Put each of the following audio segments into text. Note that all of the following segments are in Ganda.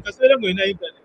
kasera mwena internet.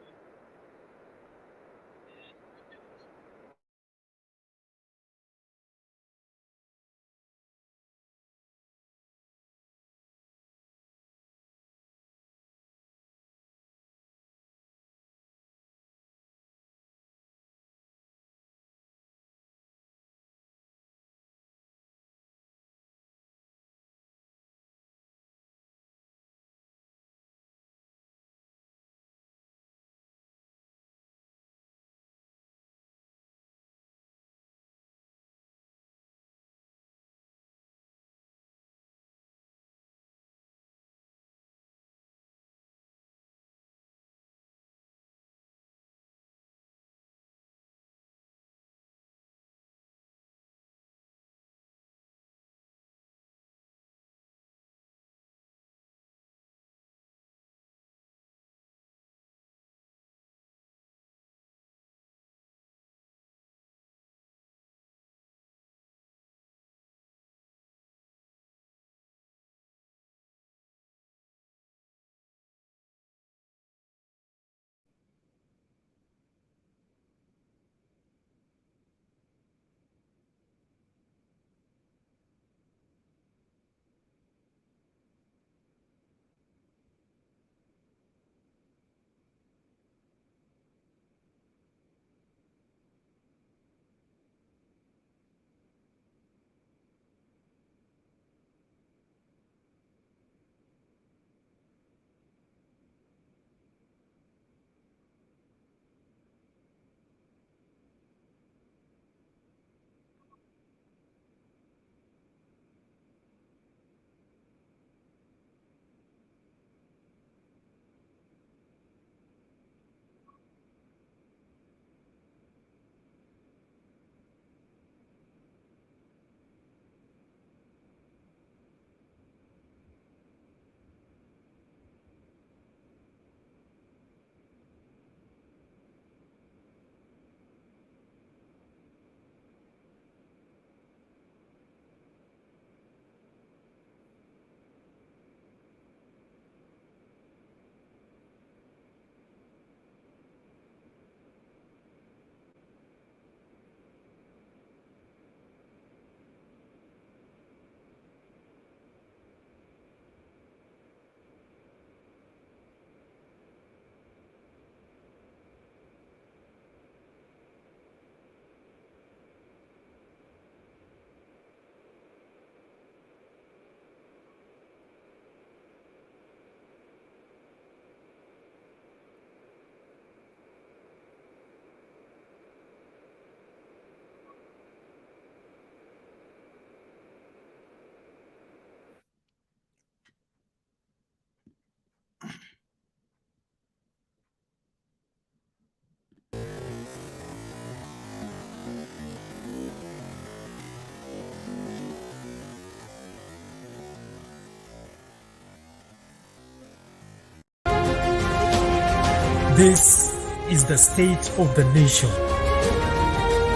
This is the state of the nation.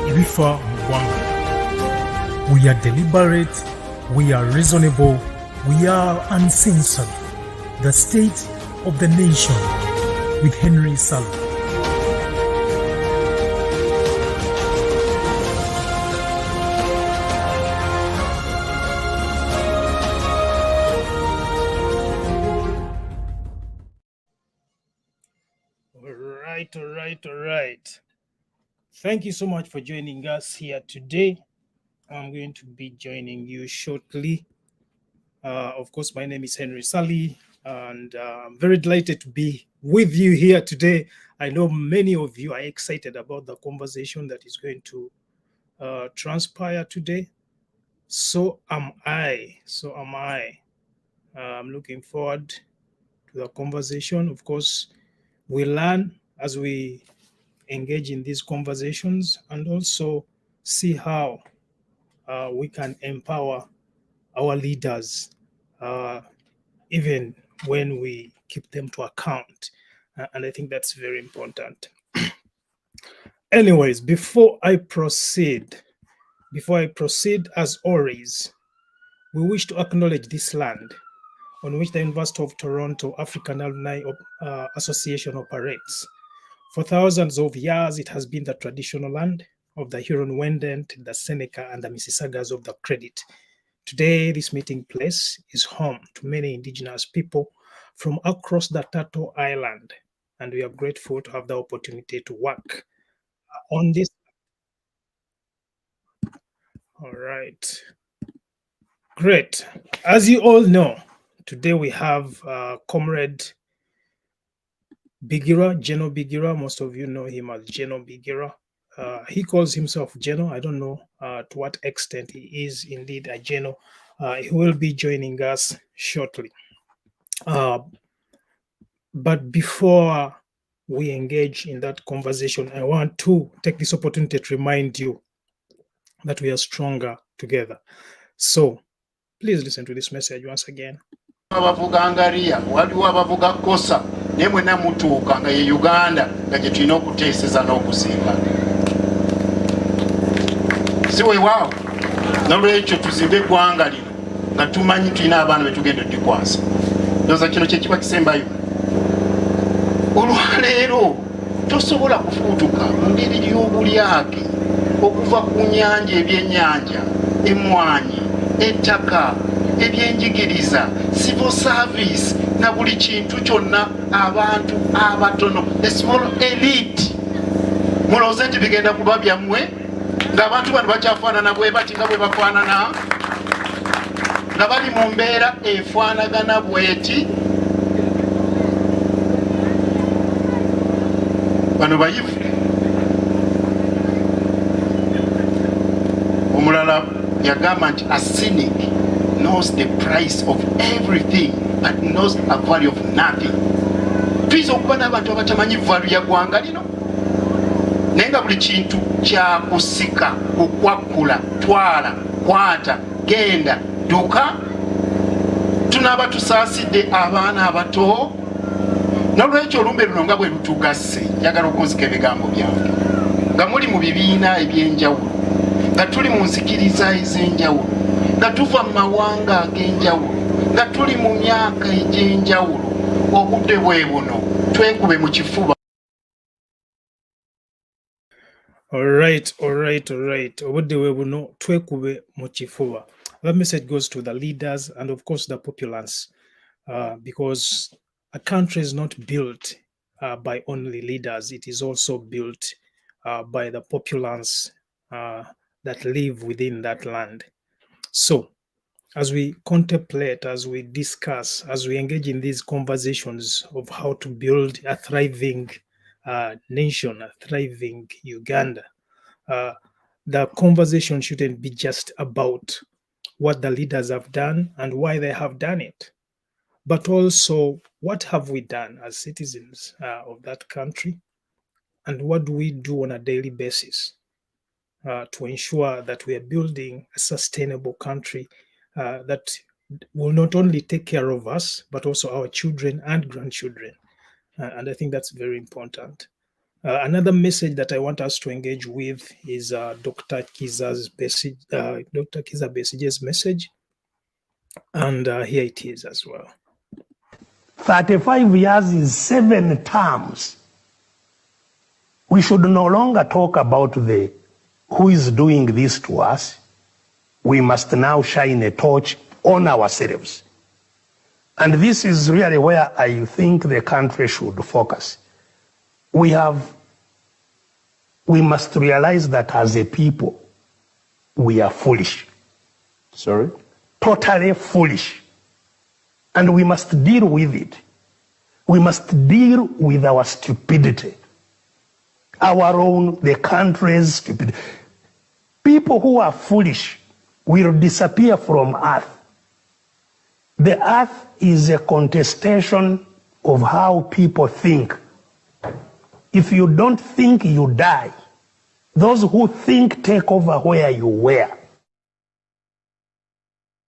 Irifa Mwanga. We are deliberate, we are reasonable, we are uncensored. The state of the nation with Henry Salu. All right. Thank you so much for joining us here today. I'm going to be joining you shortly. Of course, my name is Henry Sally, and I'm very delighted to be with you here today. I know many of you are excited about the conversation that is going to transpire today. So am I. I'm looking forward to the conversation. Of course, we learn as we engage in these conversations and also see how we can empower our leaders, even when we keep them to account. And I think that's very important. Anyways, before I proceed, as always, we wish to acknowledge this land on which the University of Toronto African Alumni Association operates. For thousands of years, it has been the traditional land of the Huron-Wendat, the Seneca, and the Mississaugas of the Credit. Today, this meeting place is home to many Indigenous people from across the Turtle Island, and we are grateful to have the opportunity to work on this. All right. Great. As you all know, today we have Comrade Bigirwa, Geno Bigirwa. Most of you know him as Geno Bigirwa. He calls himself Geno. I don't know to what extent he is indeed a Geno. He will be joining us shortly. But before we engage in that conversation, I want to take this opportunity to remind you that we are stronger together. So please listen to this message once again. Abavuga ngaliya waliwo abavuga kosa naye mwenna mutuuka nga ye Uganda nga gye tulina okuteeseza n'okusimba si weewaawo nolwekyo tuzimbe eggwanga lino nga tumanyi tulina abaana betugenda oddikwasa ndowooza kino kyekiba kisembayo olwaleero tosobola kufuutuka mu ngeri y'obulyake okuva ku nyanja ebyennyanja emmwanyi ettaka ebyenjigiriza civil service na buli kintu kyonna abantu abatono a small elite mulowooze nti bigenda kuba byammwe ng'abantu bano bakyafaanana bwe bati nga bwe bafaanana nga bali mu mbeera efaanagana bweti bano bayivu omulala yagamba nti a cynic knows the price of everything but knows a value of nothing. Tuyinza okuba n'abantu abatamanyi value ya ggwanga lino naye nga buli kintu kyakusika kukwakkula twala kwata genda dduka tunaaba tusaasidde abaana abato nolwekyo olumbe luno nga bwe lutugasse njagala okunzika ebigambo byange nga muli mu bibiina ebyenjawulo nga tuli mu nzikiriza ez'enjawulo nga tuva mu mawanga ag'enjawulo nga tuli mu myaka egy'enjawulo obudde bwe buno twekube mu kifuba. Alright. Obudde bwe buno twekube mu kifuba. That message goes to the leaders and of course the populace, because a country is not built by only leaders. It is also built by the populace that live within that land. So, as we contemplate, as we discuss, as we engage in these conversations of how to build a thriving nation, a thriving Uganda, the conversation shouldn't be just about what the leaders have done and why they have done it, but also what have we done as citizens of that country, and what do we do on a daily basis to ensure that we are building a sustainable country that will not only take care of us, but also our children and grandchildren. And I think that's very important. Another message that I want us to engage with is Dr. Kiza Besige's message. And here it is as well. 35 years is 7 terms. We should no longer talk about who is doing this to us. We must now shine a torch on ourselves. And this is really where I think the country should focus. We must realize that as a people, we are foolish. Sorry? Totally foolish. And we must deal with it. We must deal with our stupidity. Our own, the country's stupidity. People who are foolish will disappear from earth. The earth is a contestation of how people think. If you don't think, you die. Those who think take over where you were.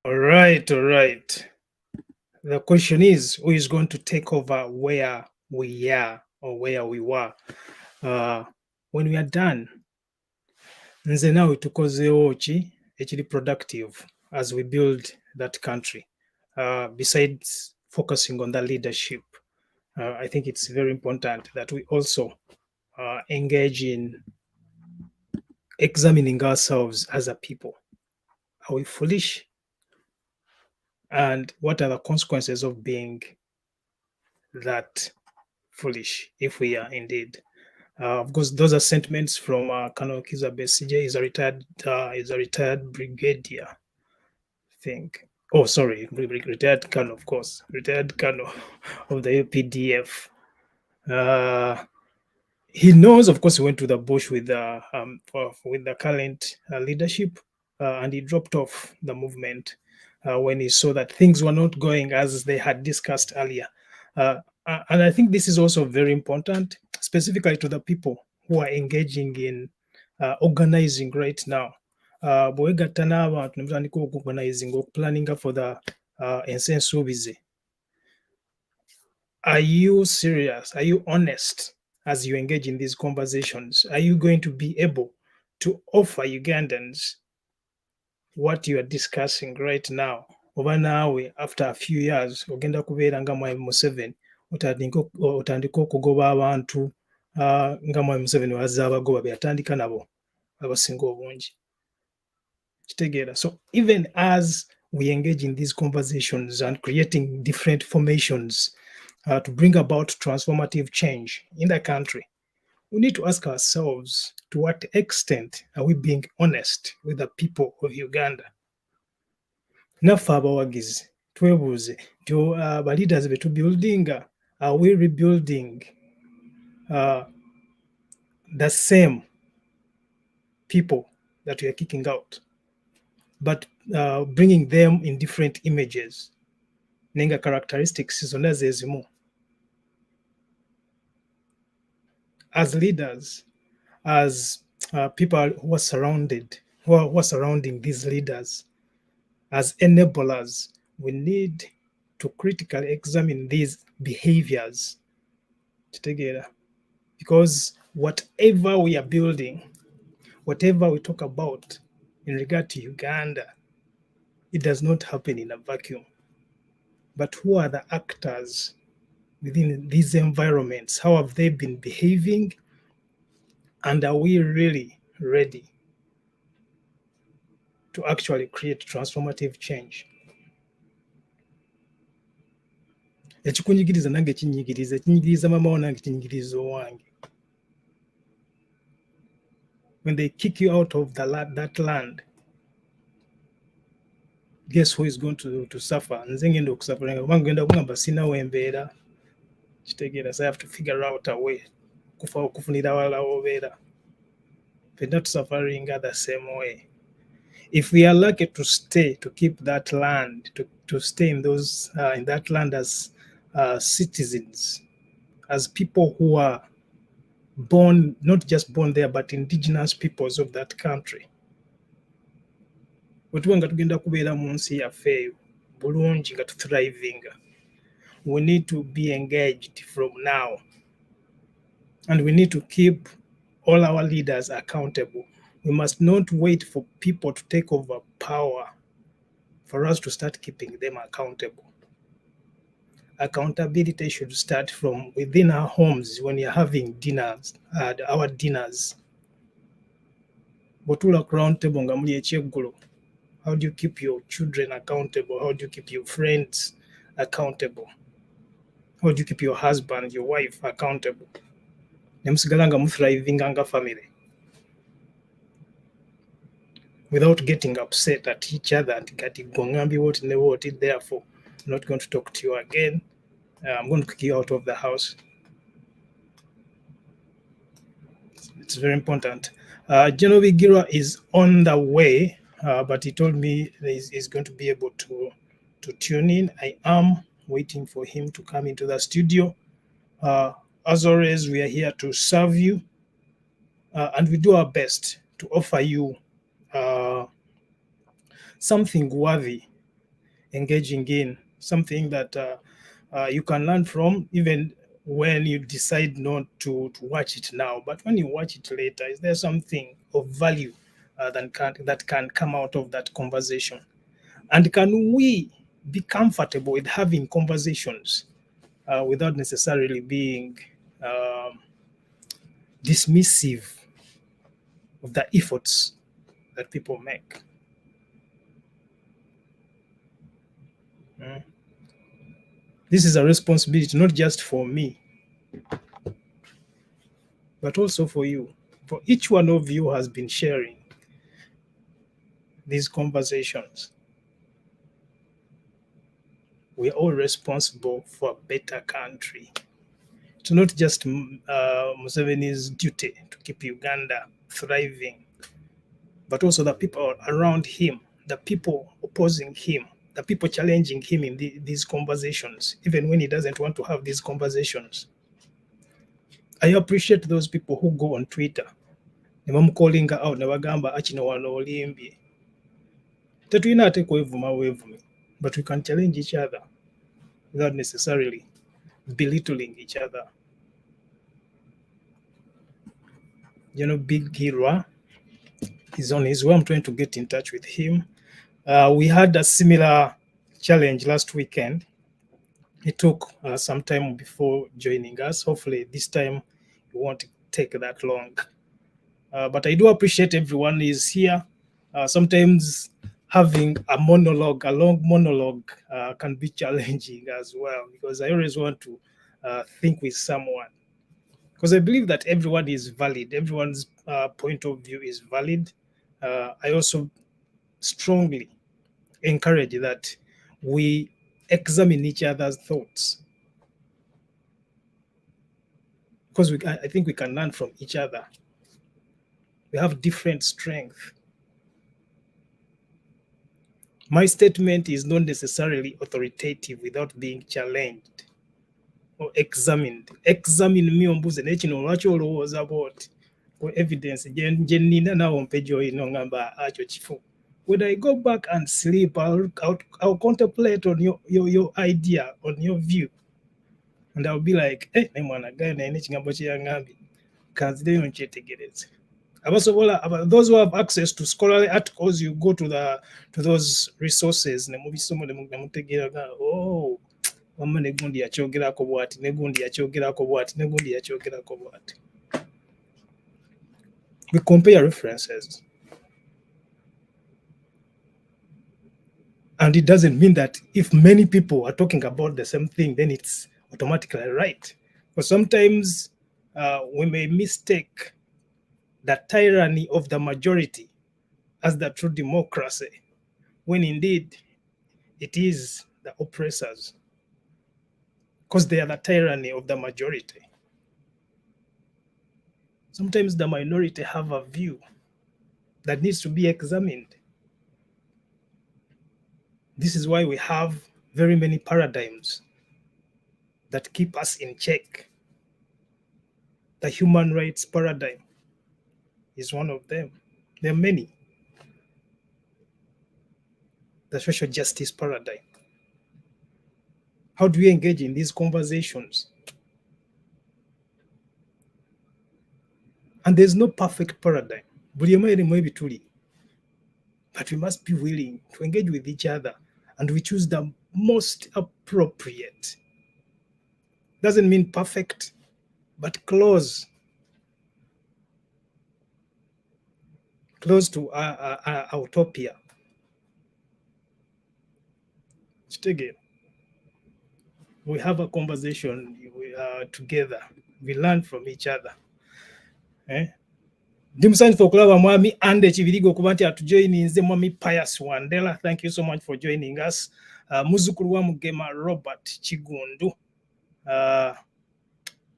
All right. The question is, who is going to take over where we are or where we were when we are done? Nze nawe tukozeewo ki ekiri productive as we build that country. besides focusing on the leadership, I think it's very important that we also engage in examining ourselves as a people. Are we foolish? And what are the consequences of being that foolish if we are indeed? Of course, those are sentiments from Colonel Kiza Besigye. He's a retired brigadier, I think. Oh, sorry, retired colonel, of course, retired colonel of the UPDF. He knows, of course, he went to the bush with the current leadership, and he dropped off the movement when he saw that things were not going as they had discussed earlier. And I think this is also very important, specifically to the people who are engaging in organizing right now. Bwegatta n'abantu ne mutandika okuorganizing, okuplanninga for the ensensuubize. Are you serious? Are you honest as you engage in these conversations? Are you going to be able to offer Ugandans what you are discussing right now? Oba naawe after a few years ogenda kubeera nga Mwami Museveni otandika okugoba abantu nga Mwami Museveni wazze abagoba be yatandika nabo abasinga obungi. Kitegeera. So even as we engage in these conversations and creating different formations to bring about transformative change in the country, we need to ask ourselves, to what extent are we being honest with the people of Uganda? Naffe abawagizi twebuuze nti baleaders be tubuildinga, are we rebuilding the same people that we are kicking out, but bringing them in different images, nenga characteristics zonna ze zimu? As leaders, as people who are surrounding these leaders, as enablers, we need to critically examine these behaviors together, because whatever we are building, whatever we talk about in regard to Uganda, it does not happen in a vacuum. But who are the actors within these environments? How have they been behaving? And are we really ready to actually create transformative change? Ekikunyigiriza nange kinyigiriza mama wo, nange kinyigiriza owange. When they kick you out of that land, guess who is going to suffer? Nze ngenda okusuffer kubanga ngenda kugamba sinawo embeera. Kitegeera. So I have to figure out a way okufunira awalala obeera. We're not suffering the same way. If we are lucky to keep that land, to stay in that land as citizens, as people who are born, not just born there, but indigenous peoples of that country. Bwetuba nga tugenda kubeera mu nsi yaffe eyo bulungi nga tuthrivinga, we need to be engaged from now, and we need to keep all our leaders accountable. We must not wait for people to take over power for us to start keeping them accountable. Accountability should start from within our homes when you're having dinners, our dinners. Bw'otuula ku round table nga muli ekyeggulo, how do you keep your children accountable? How do you keep your friends accountable? How do you keep your husband, your wife accountable? Ne musigala nga muthrivinga nga family, without getting upset at each other and kati gongambi what ne what, therefore I'm not going to talk to you again, I'm going to kick you out of the house. It's very important. General Bigirwa is on the way, but he told me he's going to be able to tune in. I am waiting for him to come into the studio. As always, we are here to serve you, and we do our best to offer you something worthy engaging in, something that you can learn from, even when you decide not to watch it now. But when you watch it later, is there something of value that can come out of that conversation? And can we be comfortable with having conversations without necessarily being dismissive of the efforts that people make. This is a responsibility not just for me, but also for you. For each one of you has been sharing these conversations. We are all responsible for a better country. It's not just Museveni's duty to keep Uganda thriving, but also the people around him, the people opposing him, the people challenging him in these conversations, even when he doesn't want to have these conversations. I appreciate those people who go on Twitter ne bamukolinga out ne bagamba akino wano olimbye. Tetulina ate kwevuma weevume, but we can challenge each other without necessarily belittling each other. You know, Bigirwa is on his way. I'm trying to get in touch with him. We had a similar challenge last weekend. It took some time before joining us. Hopefully this time it won't take that long. But I do appreciate everyone is here. Sometimes having a long monologue can be challenging as well, because I always want to think with someone. Because I believe that everyone is valid. Everyone's point of view is valid. I also strongly encourage that we examine each other's thoughts, because I think we can learn from each other. We have different strengths. My statement is not necessarily authoritative without being challenged or examined. Examine me ombuze nekino lwaki olowooza bwoti ku evidence gye nnina naawe ompe gy'olina ngamba akyo kifu. When I go back and sleep, I'll contemplate on your idea, on your view. And I'll be like, hey, mwana gayo naye n'ekigambo kye yangambye kanzireyo nkyetegereze. Those who have access to scholarly articles, you go to those resources ne mutegeera oh, wamma ne gundi yakyogerako bw'ati ne gundi yakyogerako bw'ati ne gundi yakyogerako bw'ati. We compare references. And it doesn't mean that if many people are talking about the same thing, then it's automatically right. But sometimes we may mistake the tyranny of the majority as the true democracy, when indeed it is the oppressors, because they are the tyranny of the majority. Sometimes the minority have a view that needs to be examined. This is why we have very many paradigms that keep us in check. The human rights paradigm is one of them. There are many. The social justice paradigm. How do we engage in these conversations? And there's no perfect paradigm. But we must be willing to engage with each other, and we choose the most appropriate. Doesn't mean perfect, but close to our utopia. Again, we have a conversation together. We learn from each other. Ndimusanyifu okulaba mwami Ande Kibirigo okuba nti atujoyininze mwami Pius Wandela. Thank you so much for joining us. Muzzukulu wa Mugema Robert Kigundu.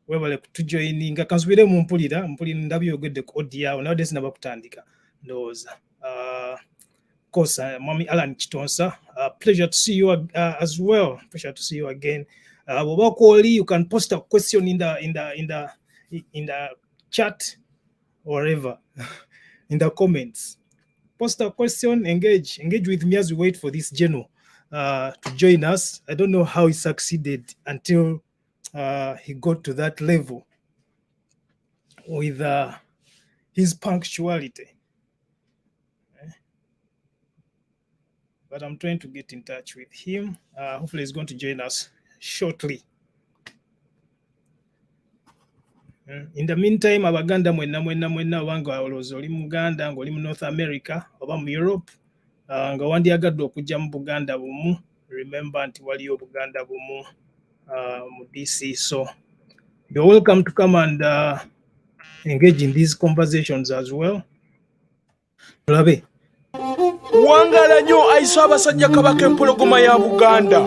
Webale kutujoyininga. Kansubire mu mpulira ndabye oyogedde ku audio awo nawadde sinaba kutandika ndowooza. Of course, mwami Alan Kitonsa. Pleasure to see you as well. Pleasure to see you again. Wabakoli, you can post a question in the chat. Wherever, in the comments, post a question, engage with me as we wait for this Geno to join us. I don't know how he succeeded until he got to that level with his punctuality. but I'm trying to get in touch with him. Hopefully he's going to join us shortly. In the meantime, abaganda mwenna wanga olowooza oli muganda ng'oli mu North America oba mu Europe nga wandyagadde okujja mu Buganda bumu, remember nti waliyo Buganda bumu mu DC. So you're welcome to come and engage in these conversations as well. Tulabe. Wangala nnyo ayisa abasajja kabaka empologoma ya Buganda.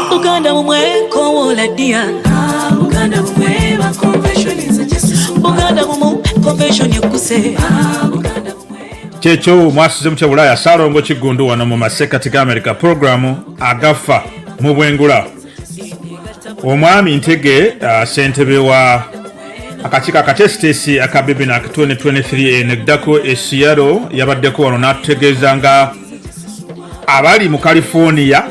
Buganda bumwe kowola dia. Buganda bumwe ba convention is Buganda bumwe convention yakuse. Kyekyo mwasize mutya Bulaya Salongo Kigundu wano mu Masekati ga America programu agafa mu bwengula. Omwami Ntege ssentebe wa akakiiko akatesitesi aka Bibinak 2023 eneddako e Seattle yabaddeko wano n'atutegeeza nga abali mu California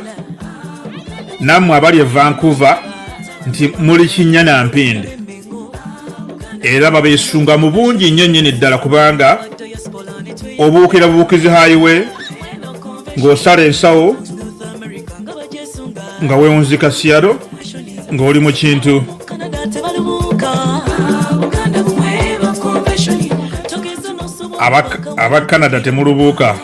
nammwe abali e Vancouver nti muli kinnya mpinde era babeesunga mu bungi nnyo nnyini ddala kubanga obuukira bubuukizi highway ng'osala ensawo nga weewunzika Seattle ng'oli mu kintu aba Canada temulubuuka.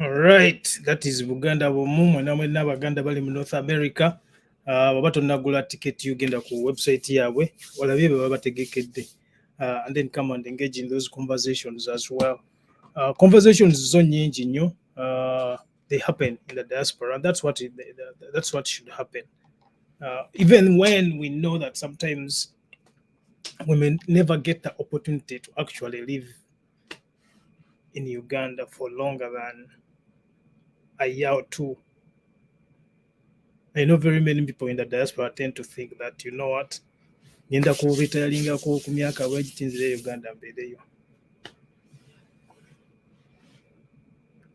Alright, that is Buganda bumu mwenna abaganda bali mu North America. Baba tonnagula tiketi ugenda ku website yaabwe walabye baba bategekedde, and then come and engage in those conversations as well. Conversations zo nyingi nnyo, they happen in the diaspora. That's what should happen. Even when we know that sometimes we may never get the opportunity to actually live in Uganda for longer than a year or two. I know very many people in the diaspora tend to think that, you know what, ngenda ku retiringako ku myaka bwegitinzire Uganda mbeereyo.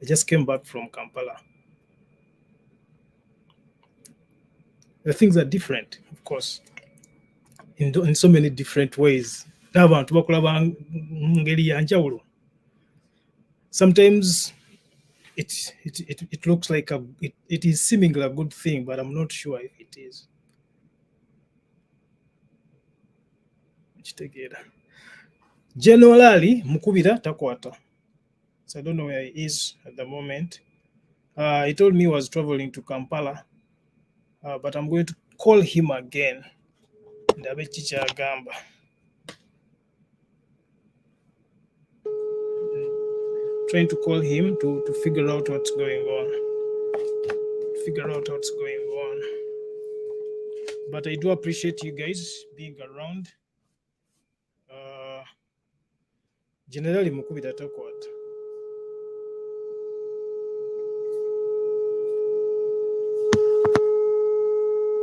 I just came back from Kampala. The things are different, of course, in so many different ways. N'abantu bakulaba ngeri ya njawulo. Sometimes it looks like it is seemingly a good thing, but I'm not sure if it is. Generally, Mukubira takwata. So I don't know where he is at the moment. He told me he was traveling to Kampala, but I'm going to call him again. Ndabe chicha agamba. Trying to call him to figure out what's going on. But I do appreciate you guys being around. Generally, Mukubita takwata.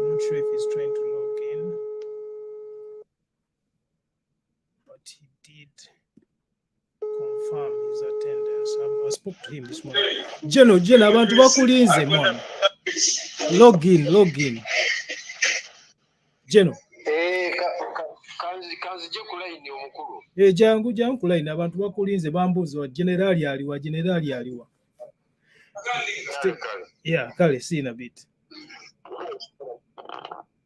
I'm not sure if he's trying to log in, but he did confirm his attendance. I spoke to him this morning. Jeno, abantu bakulinze mwana. Log in. Jeno. Kanzije ku line omukulu. Jangu ku line abantu bakulinze bambuza generali aliwa. Yeah, kale see in a bit.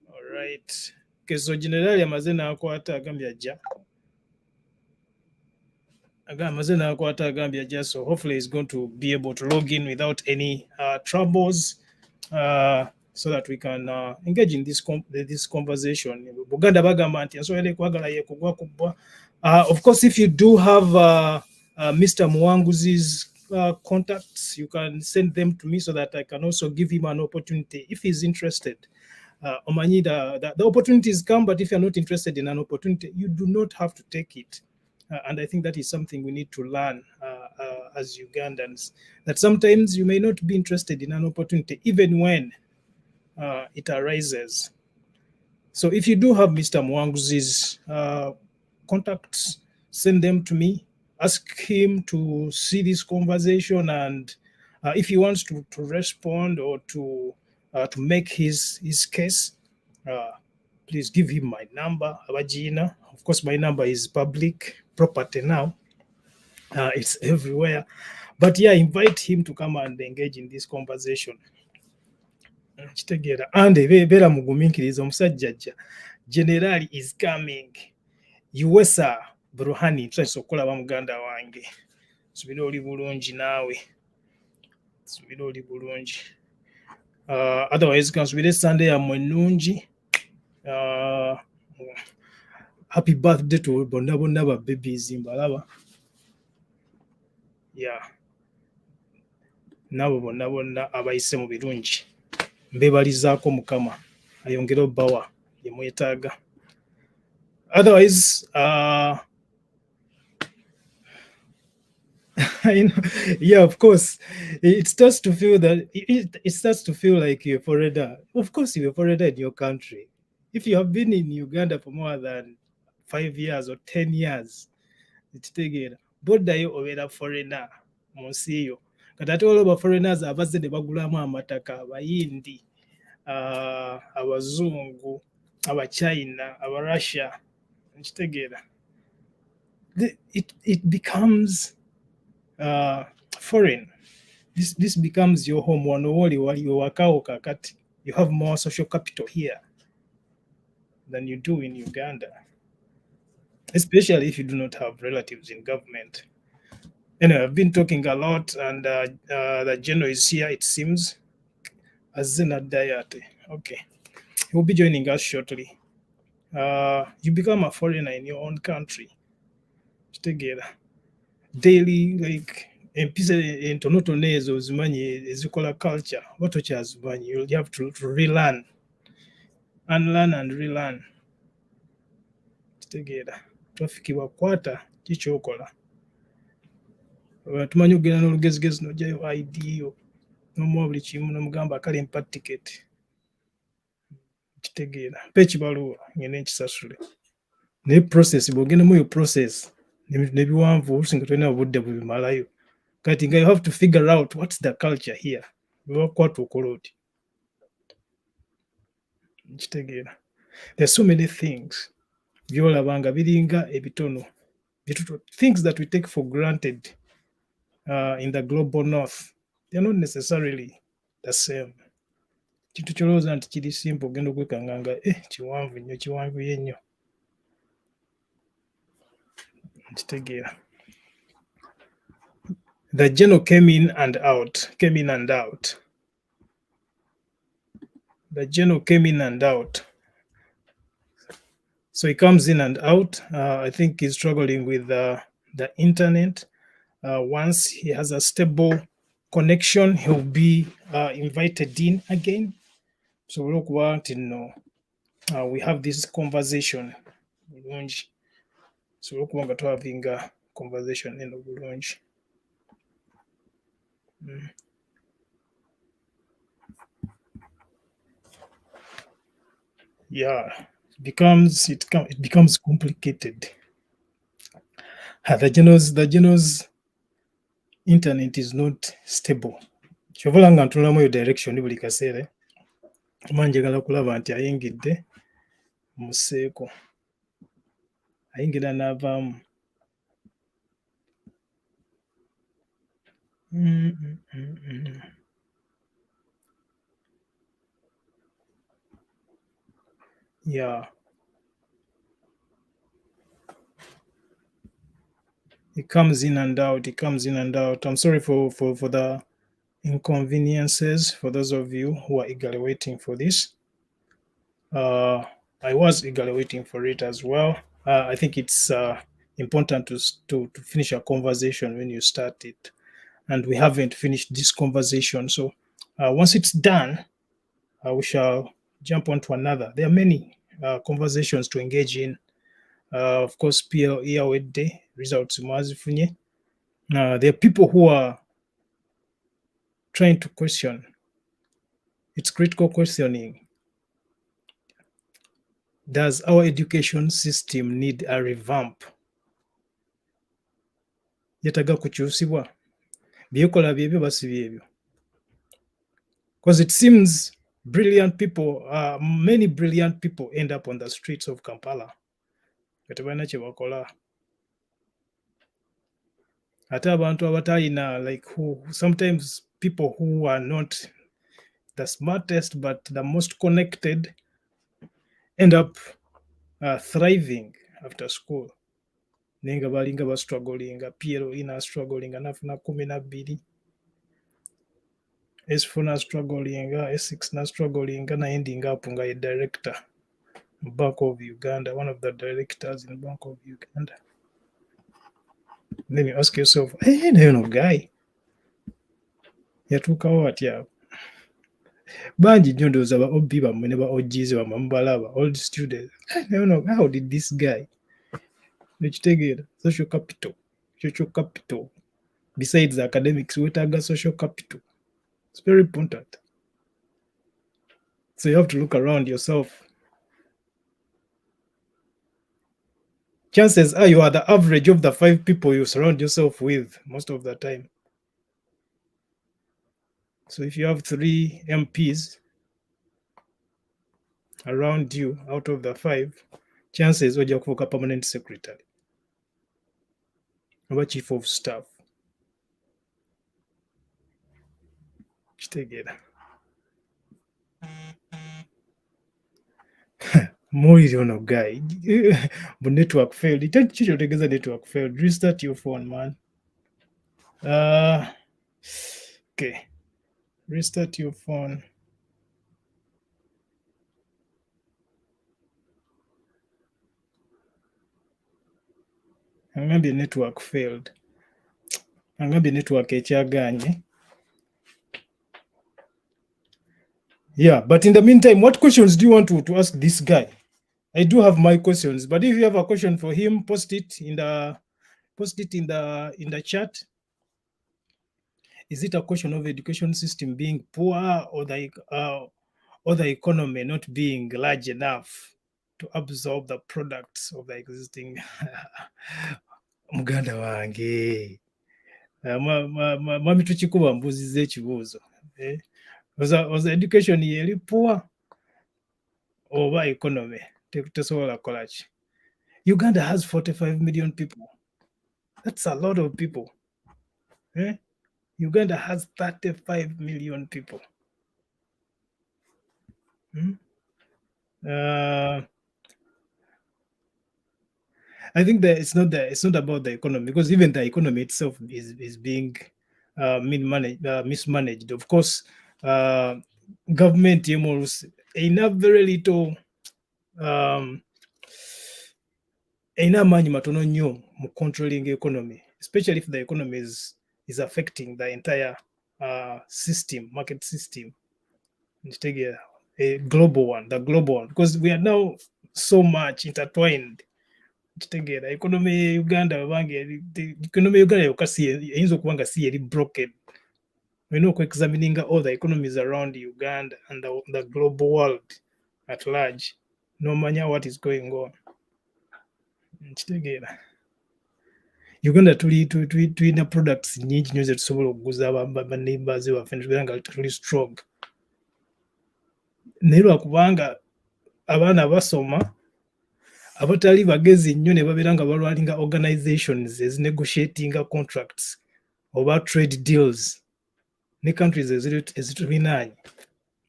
All right. Okay, so generali amaze n'akwata agambye ajja. So hopefully he's going to be able to log in without any troubles, so that we can engage in this conversation. Buganda bagamba nti asobola kwagala yekugwa kubwa. Of course, if you do have Mr. Mwanguzi's contacts, you can send them to me so that I can also give him an opportunity if he's interested. Omanyi, the opportunities come, but if you're not interested in an opportunity, you do not have to take it. And I think that is something we need to learn as Ugandans, that sometimes you may not be interested in an opportunity, even when it arises. So if you do have Mr. Mwanguzi's contacts, send them to me. Ask him to see this conversation, and if he wants to respond or to make his case, please give him my number. Abagina. Of course, my number is public property now. It's everywhere. But yeah, invite him to come and engage in this conversation. Kitegeera ande beera mugumiikiriza omusajja ajja general is coming USA Burhani tutandise okulaba muganda wange subira oli bulungi naawe subira oli bulungi otherwise kansubire Sunday yammwe ennungi happy birthday to bonna bonna ba babies mbalaba yeah nabo bonna bonna abayise mu birungi mbebalizaako mukama ayongere obbawa yemwetaaga otherwise I know, yeah, of course it starts to feel that it starts to feel like you're a foreigner. Of course you're a foreigner in your country. If you have been in Uganda for more than 5 years or 10 years ekitegeera boddayo obeera foreigner mu nsi yo kati ate waliwo foreigners abazze ne bagulamu amataka abayindi abazungu abachina abarussia ekitegeera it becomes foreign. This becomes your home. Kakati. You have more social capital here than you do in Uganda, especially if you do not have relatives in government. Anyway, I've been talking a lot, and the general is here, it seems. Azina Dayate. Okay. He will be joining us shortly. You become a foreigner in your own country. Together. Daily, like empisa entonotono ezo zimanyi ezikola culture what okyazimanyi you have to relearn, unlearn and relearn. Kitegeera twafikibwa kwata kikyokola tumanyi okugenda n'olugezigezi n'ojjayo ID yo n'omuwa buli kimu n'omugamba akale mpa ticket. Kitegeera mpa ekibaluwa ngende nkisasule naye process bw'ogenda mu yo process nebiwanvu olusinga tolina obudde bubimalayo kati nga you have to figure out what's the culture here bwebakwata okola oti kitegeera there are so many things byolaba nga biringa ebitono things that we take for granted in the global north they're not necessarily the same. Kintu kyolowooza nti kiri simple ogenda okwekanga nga kiwanvu nnyo kiwanvuye nnyo kitegeera. The general came in and out. The general came in and out. So he comes in and out. I think he's struggling with the internet. Once he has a stable connection, he'll be invited in again. So look what we have this conversation. So look what we're having a conversation in the yeah, it becomes complicated. The general's internet is not stable. Kyovola nga ntunulamu yo direction buli kaseera manjagala kulaba nti ayingidde museeko ayingira n'avaamu. Yeah. It comes in and out. I'm sorry for the inconveniences for those of you who are eagerly waiting for this. I was eagerly waiting for it as well. I think it's important to finish a conversation when you start it. And we haven't finished this conversation. So once it's done, we shall jump on to another. There are many conversations to engage in. Of course, PLE Day results. There are people who are trying to question. It's critical questioning. Does our education system need a revamp? Yetaga kukyusibwa. Byekola byebyo basi byebyo. Because it seems brilliant people, many brilliant people end up on the streets of Kampala. Tebalina kye bakola. Ate abantu abatalina, like who sometimes people who are not the smartest but the most connected end up thriving after school. Nenga balinga ba strugglinga, Piero ina strugglinga nafuna 12. S4 strugglinga, S6 strugglinga na ending up nga a director. Bank of Uganda, one of the directors in Bank of Uganda. Then you ask yourself, hey, no guy. Yatuukawo atya? Banji nnyo ndowooza ba OB bammwe ne ba OGs bammwe mubalaba, old students. How did this guy? Nekitegeera, social capital. Besides academics, weetaaga social capital. It's very important. So you have to look around yourself. Chances are you are the average of the 5 people you surround yourself with most of the time. So if you have 3 MPs around you out of the 5, chances ojja kufuuka permanent secretary oba chief of staff. Kitegeera. Muwulire ono guy. But network failed. Kikyotegeeza network failed. Restart your phone, man. Okay. Restart your phone. Angambye network failed. Angambye network ekyagaanye. Yeah, but in the meantime, what questions do you want to ask this guy? I do have my questions, but if you have a question for him, post it in the chat. Is it a question of education system being poor or the economy not being large enough to absorb the products of the existing? Muganda wange. Mami tukikuba mbuziza ekibuuzo. Was education yeri poor oba economy tesobola kukola ki? Uganda has 45 million people. That's a lot of people. Uganda has 35 million people. I think that it's not about the economy, because even the economy itself is being mismanaged. Of course, government enough very little ina maanyi matono nnyo mu controlling economy, especially if the economy is affecting the entire system, market system. A global one, because we are now so much intertwined. The economy Uganda yokka eyinza okuba nga si eri broken. We're not examining all the economies around Uganda and the global world at large. No manya what is going on. Uganda tulina products nyingi nnyo ze tusobola okuguza banneighbours baffe netubera nga tuli strong. Naye lwakubanga abaana basoma abatali bagezi nnyo ne babeera nga balwalinga organizations ezinegotiatinga contracts oba trade deals ne countries ezitulinaanye.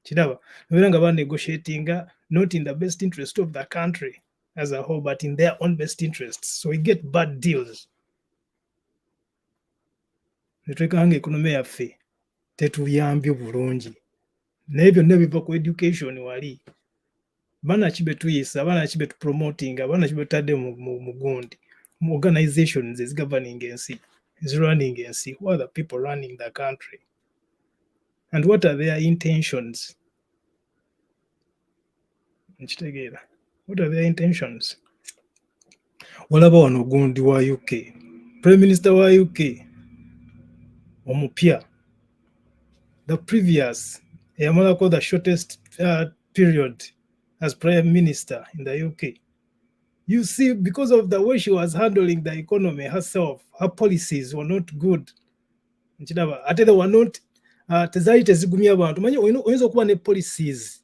Kiraba babeera nga banegotiatinga not in the best interest of the country as a whole, but in their own best interests. So we get bad deals. Netwekanga economy yaffe tetuyambye bulungi. Naye byonna biva ku education wali. Baana ki be tuyisa, baana ki be tupromoting, baana ki be tutadde mu gundi. Organizations is governing ensi, is running ensi. Who are the people running the country? And what are their intentions? Nkitegeera. What are their intentions? Walaba wano gundi wa UK. Prime Minister wa UK. Omupya. The previous, yamalako the shortest period as Prime Minister in the UK. You see, because of the way she was handling the economy herself, her policies were not good. Ate they were not tezaali tezigumya abantu. Manyi oyinza okuba ne policies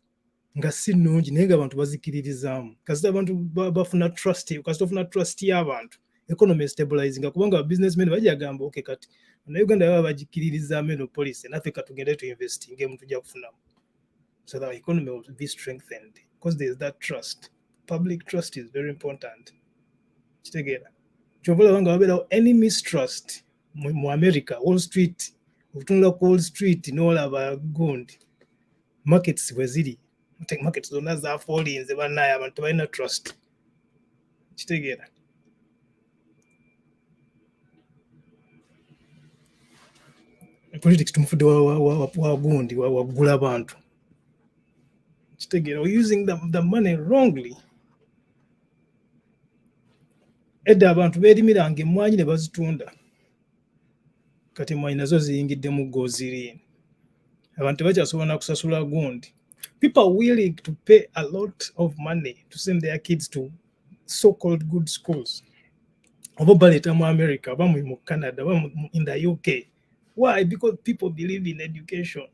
nga si nnungi naye nga abantu bazikiririzaamu kasita abantu bafuna trust kasita ofuna trust y'abantu economy stabilizing kubanga businessmen bajagamba okay kati na Uganda baba bagikiririzaamu eno policy naffe katugende to investing emu tujja kufunamu so that economy will be strengthened because there is that trust. Public trust is very important. Kitegeera kyova olaba wabeerawo any mistrust mu America, Wall Street, otunula ku Wall Street n'olaba gundi markets bwe ziri markets zonna zafoolinze bannaye abantu tebalina trust. Kitegeera politics tumufudde wa gundi waggula abantu. Kitegeera we're using the money wrongly. Edda abantu beerimiranga emmwanyi ne bazitunda kati emmwanyi nazo ziyingiddemu goziriini abantu tebakyasobola na kusasula gundi. People are willing to pay a lot of money to send their kids to so-called good schools. Oba baleta mu America, oba mu Canada, oba in the UK. Why? Because people believe in education.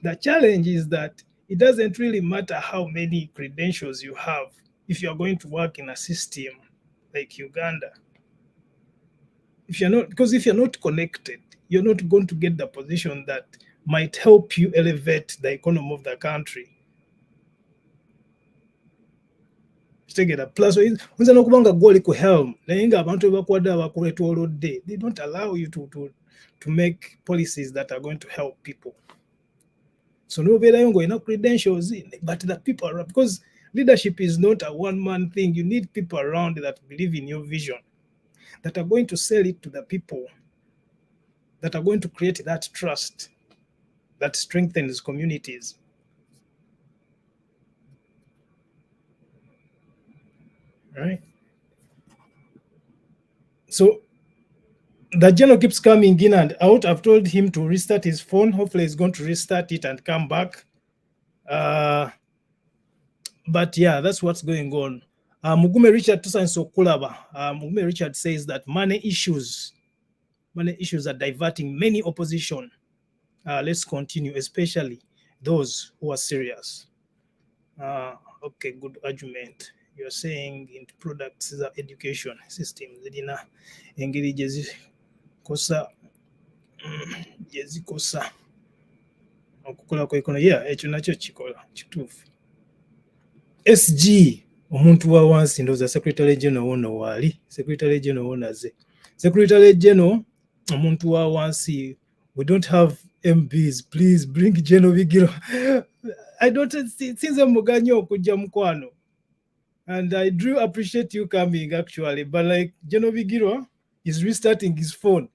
The challenge is that it doesn't really matter how many credentials you have if you are going to work in a system like Uganda. If you're not connected, you're not going to get the position that might help you elevate the economy of the country. Plus, once no kubanga goli ku helm, naye nga abantu bakwadde abakuletolodde, they don't allow you to make policies that are going to help people. So no better you enough credentials, but the people are, because leadership is not a one-man thing. You need people around that believe in your vision, that are going to sell it to the people, that are going to create that trust that strengthens communities. Right? So the general keeps coming in and out. I've told him to restart his phone. Hopefully he's going to restart it and come back. But yeah, that's what's going on. Mugume Richard Tusanso Kulaba. Mugume Richard says that money issues are diverting many opposition. Let's continue, especially those who are serious. Okay, good argument. You're saying in products the education system zirina engeri jezikosa okukola ku economy. Yeah, ekyo nakyo kikola kituufu. SG omuntu wa wansi ndoza secretary general wono wali secretary general wonaze secretary general omuntu wa wansi. We don't have MPs. Please bring General Bigirwa. I don't since muganyo okujja mukwano. And I do appreciate you coming actually, but like General Bigirwa is restarting his phone.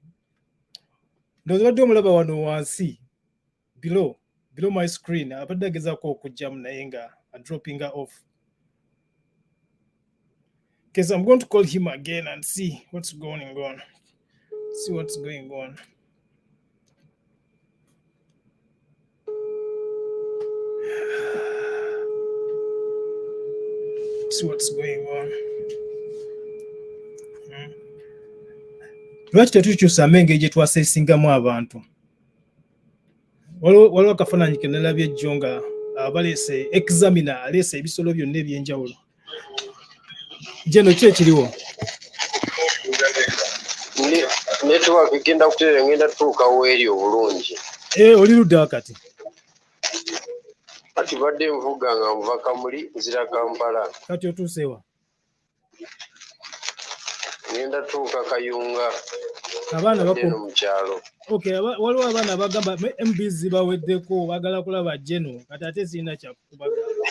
Those what do mulaba wano wansi below my screen. Abadde gezako okujja munayenga and dropping her off. Okay, so I'm going to call him again and see what's going on. See what's going on. See what's going on. Lwaki tetukyusamu engeri twaseesingamu abantu? Waliwo akafaananyi ke nalabye ejjo nga baleese examiner aleese ebisolo byonna ebyenjawulo. Jeno ki ekiriwo? Network igenda kuteera ngenda tutuukawo eri obulungi. Oli ludda kati? Kati badde nvuga nga nva Kamuli nzira Kampala. Kati otuuse wa? Ngenda tuuka Kayunga. Abaana bakulu mu kyalo. Okay, waliwo abaana abagamba MBs baweddeko bagala kulaba Jeno kati ate sirina kyakubagamba.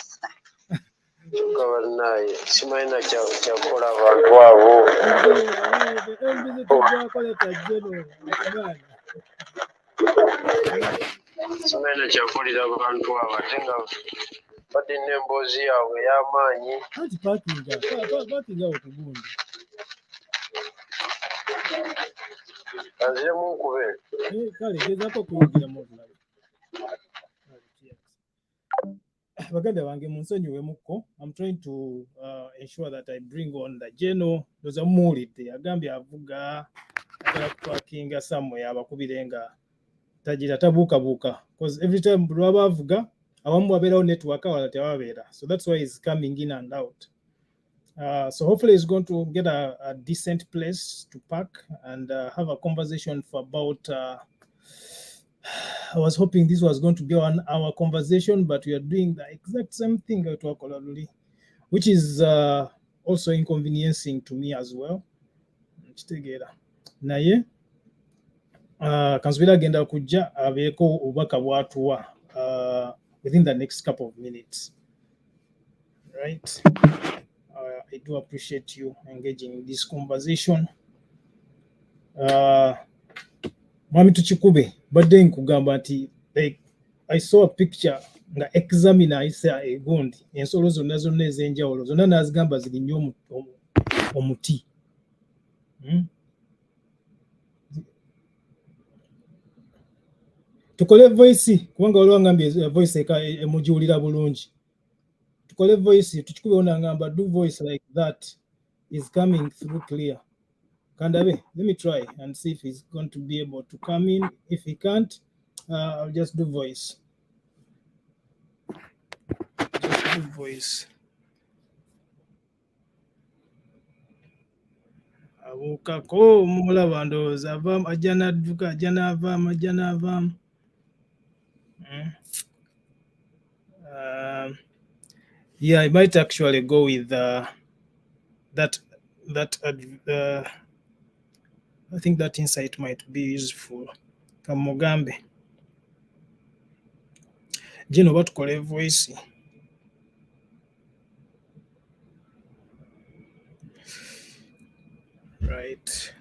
Kyokka bannaye simanyina kyakukola abantu abo. MBs tugyakoleta Jeno okugaana. Simanyina kyakolera abantu abo ate nga badde n'emboozi yaabwe ey'amaanyi. Anti paakinga okugundi. Aziremu nkube. Kale gezaako okuyingira mu bulabe. Baganda bange munsonyiwemukko. I'm trying to ensure that I bring on the Jeno. Ndoza muwulidde agambye avuga agala kupaakinga somewhere abakubire nga tagira tabuukabuuka because every time lwaba avuga awamu wabeerawo network awala tewabeera, so that's why he's coming in and out. So hopefully he's going to get a decent place to park and have a conversation for about I was hoping this was going to be a 1 hour conversation, but we are doing the exact same thing, which is also inconveniencing to me as well. Naye Kansubira agenda kujja abeeko obubaka bw'atuwa within the next couple of minutes. Right? I do appreciate you engaging in this conversation. Mwami Tukikube, badde nkugamba nti I saw a picture nga examiner ayisa egundi ensolo zonna ez'enjawulo zonna n'azigamba ziri nnyo omuti. Tukole voice kubanga waliwo ngambye voice emujiwulira bulungi. Tukole voice Tukikube ona ngamba do voice like that is coming through clear. Kandabe, let me try and see if he's going to be able to come in. If he can't, I'll just do voice. Just do voice. Awukako mulaba ndowooza avaamu ajja n'adduka ajja n'avaamu. Yeah, I might actually go with that I think that insight might be useful. Kamugambe. Jino batukole voice. Right.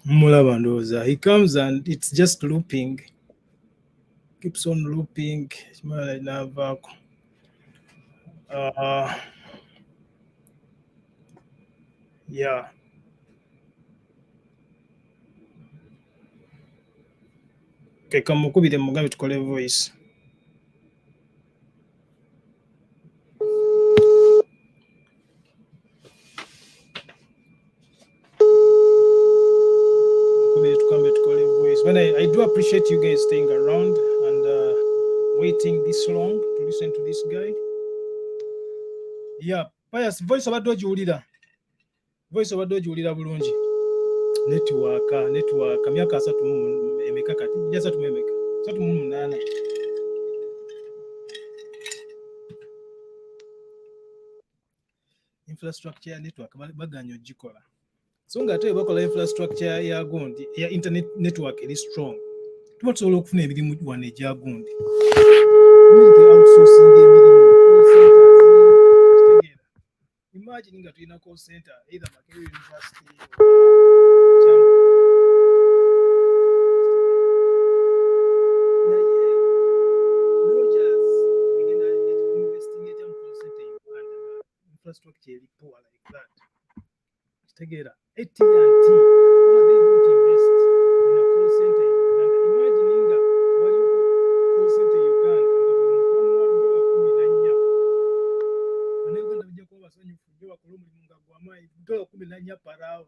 Mulaba ndowooza. He comes and it's just looping. Keeps on looping. Yeah. Okay, kamukubire mugambe tukole voice. When I do appreciate you guys staying around and waiting this long to listen to this guy. Yeah, Pius, voice obadde ogiwulira. Voice obadde ogiwulira bulungi. Network myaka 3 emeka kati. Jasa tumemeka. 3 infrastructure ya network baganya ogikola. So nga ate bakola infrastructure ya gundi ya internet network eri strong. Tubasobola okufuna emirimu wano egya gundi. Outsourcing emirimu. Imagine nga tulina call center either Makerere University or Jambo. Rogers, begin investing in call center in Uganda. Infrastructure is poor like that. Together, AT&T, how are they going to invest in a call center in Uganda? Imagine while you call center in Uganda, per hour.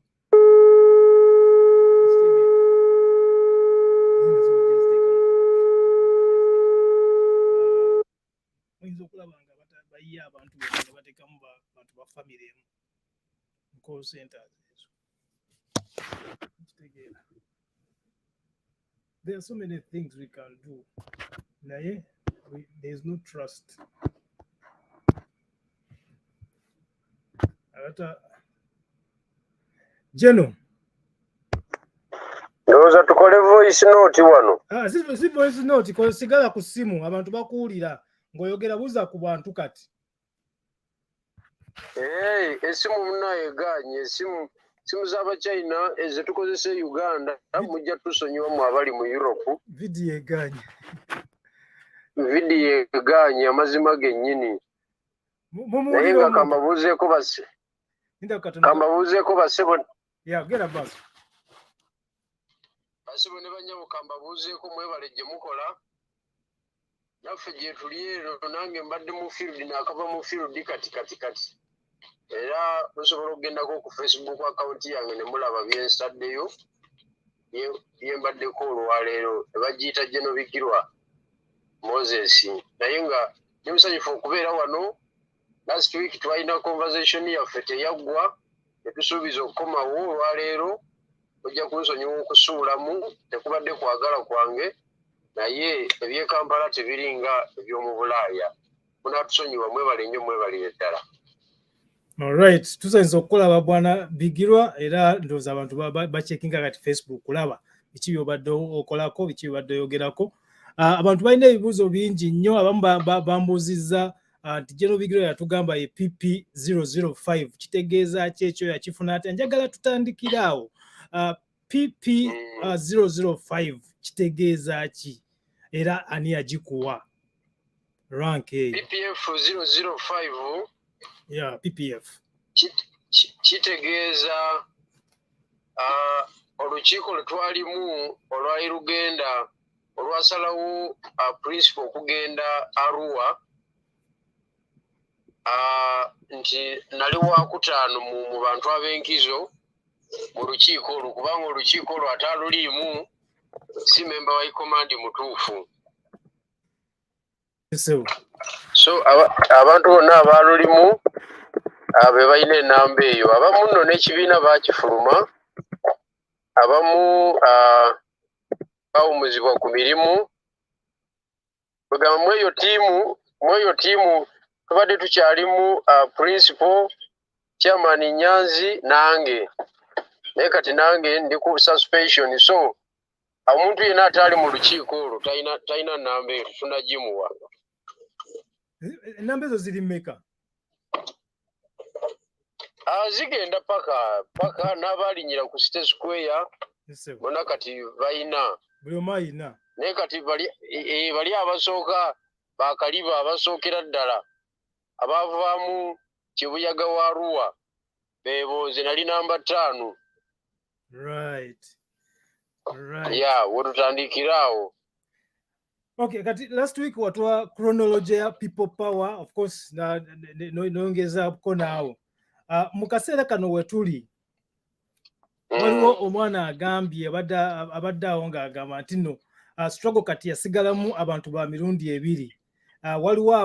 Call centers. There are so many things we can do. There's no trust. Jeno. Ndowooza tukole voice note wano. Si voice note ko sigala ku simu abantu bakuwulira ng'oyogera buza ku bantu kati. Esimu munaye eganye esimu z'Abachina ezitukozesa Uganda mujja tusonyiwa mu abali mu Europe. Video eganye. Video eganye amazima gennyini. Naye nga kambabuuzeeko base. Kambabuuzeeko base bona. Yeah, get a bus. Base bonna banyabo kambabuuzeeko mwebale gye mukola. Naffe gye tuli eno nange mbadde mu field n'akava mu field kati. era musobola okugendako ku Facebook account yange ne mulaba byensaddeyo yembaddeko olwaleero ebagiyita Geno Bigirwa Moses naye nga nemusanyufu okubeera wano. Last week twalina conversation yaffe teyaggwa netusuubiza okukomawo. Olwaleero ojja kunsonyiwa okusuulamu, tekubadde kwagala kwange naye eby'e Kampala tebiringa eby'omu Bulaaya. Munatusonyiwa, mwebale nnyo, mwebalire ddala. Alright, tusainza okukolaba bwana Bigirwa era ndowooza abantu bacekinga kati Facebook kulaba biki byobadde okolako, biki byobadde oyogerako. Abantu balina ebibuuzo bingi nnyo, abamu bambuuzizza nti Geno Bigirwa yatugamba ye PP 005 kitegeeza ki ekyo, yakifuna ate? Njagala tutandikiraawo. PP 005 kitegeeza ki era ani yagikuwa rank eyo? PPF 005 PPF kitegeeza olukiiko lwe twalimu olwali lugenda olwasalawo principal okugenda Arua, nti nali wakutaano mu bantu ab'enkizo mu lukiiko olwo, kubanga olukiiko olwo ate aluliimu si memba wa ikomandi mutuufu. So abantu bonna abalulimu be balina enamba eyo. Abamu nno n'ekibiina baakifuluma, abamu bawumuzibwa ku mirimu. Bwegamba mweyo tiimu tubadde tukyalimu principal, chairman Nyanzi nange, naye kati nange ndi ku suspension. So omuntu yenna ataali mu lukiiko olwo talina namba eyo, tunagimuwa. Enamba ezo ziri mmeka? Zigenda paka n'abalinyira ku City Square bonna kati balina. Buli omu alina. Naye kati bali abasooka bakaliba abasookera ddala abavaamu Kibuyaga wa Arua beebo, nali namba 5. Right. Wetutandikiraawo. Okay, kati last week watwa chronology ya people power, of course, nongezako naawo. Mu kaseera kano wetuli waliwo omwana agambye abadde awo ng'agamba nti nno struggle kati yasigalamu abantu ba mirundi 2. Waliwo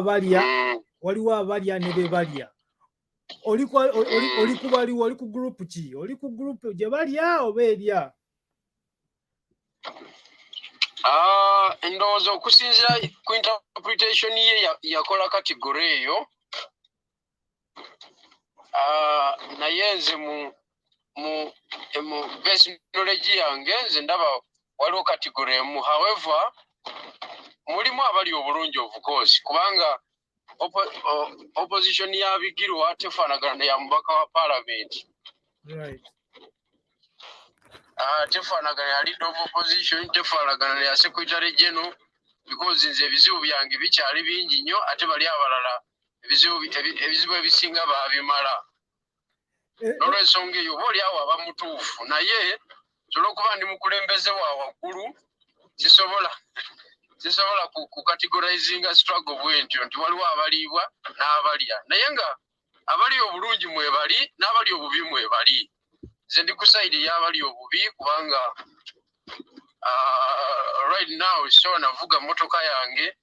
abalya ne be balya. Oli ku group ki? Oli ku group gye balya oba erya? Ndowooza okusinziira ku interpretation ye yakola category eyo. Naye nze mu best knowledge yange nze ndaba waliwo category emu. However, mulimu abali obulungi of course, kubanga opposition ya Bigirwa tefaanagana ya mubaka wa parliament. Right. Tefaanagana ya leader of opposition, tefaanagana ya secretary general, because nze ebizibu byange bikyali bingi nnyo ate bali abalala ebizibu ebisinga babimala. N'olwensonga eyo oba oliawo aba mutuufu, naye olw'okuba ndi mukulembeze wa waggulu sisobola ku categorizinga struggle bwentyo nti waliwo abaliibwa n'abalya, naye nga abali obulungi mwebali n'abali obubi mwebali. Nze ndi ku side y'abali obubi kubanga right now so navuga motoka yange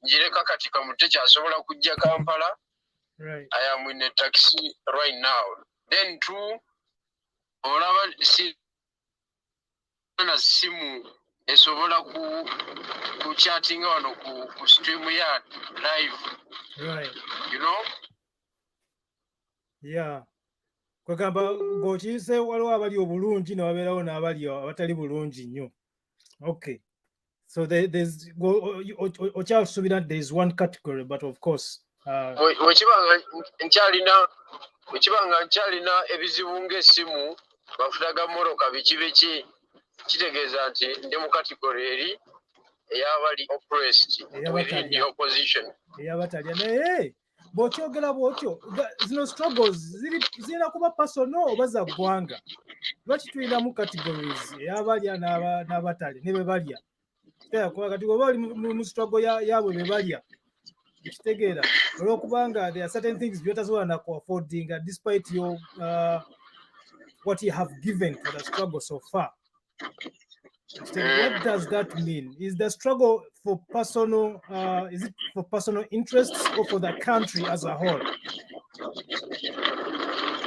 njireka kati kamute kyasobola kujja Kampala. Right. I am in a taxi right now. Then two, olaba na simu esobola ku chatting wano ku stream ya live. Right. You know? Yeah. Kwegamba ng'okiyise waliwo abali obulungi n'ababeerawo n'abali abatali bulungi nnyo. Okay. So there's okyasuubira there is one category, but of course wekibanga nkyalina ebizibu ng'essimu, mafuta ga moroka biki kitegeeza nti ndi mu category eri ey'abali oppressed within the opposition. Eyabatalya naye bw'okyogera bw'otyo zino struggles zirina kuba personal oba za ggwanga. Lwaki tulinamu categories ey'abalya n'abatalya ne be balya? Kuba kati oba oli mu struggle yaabwe be balya Kitegeera olwokubanga there are certain things by'otasobola ku affording despite your what you have given for the struggle so far. What does that mean? Is the struggle for personal is it for personal interests or for the country as a whole?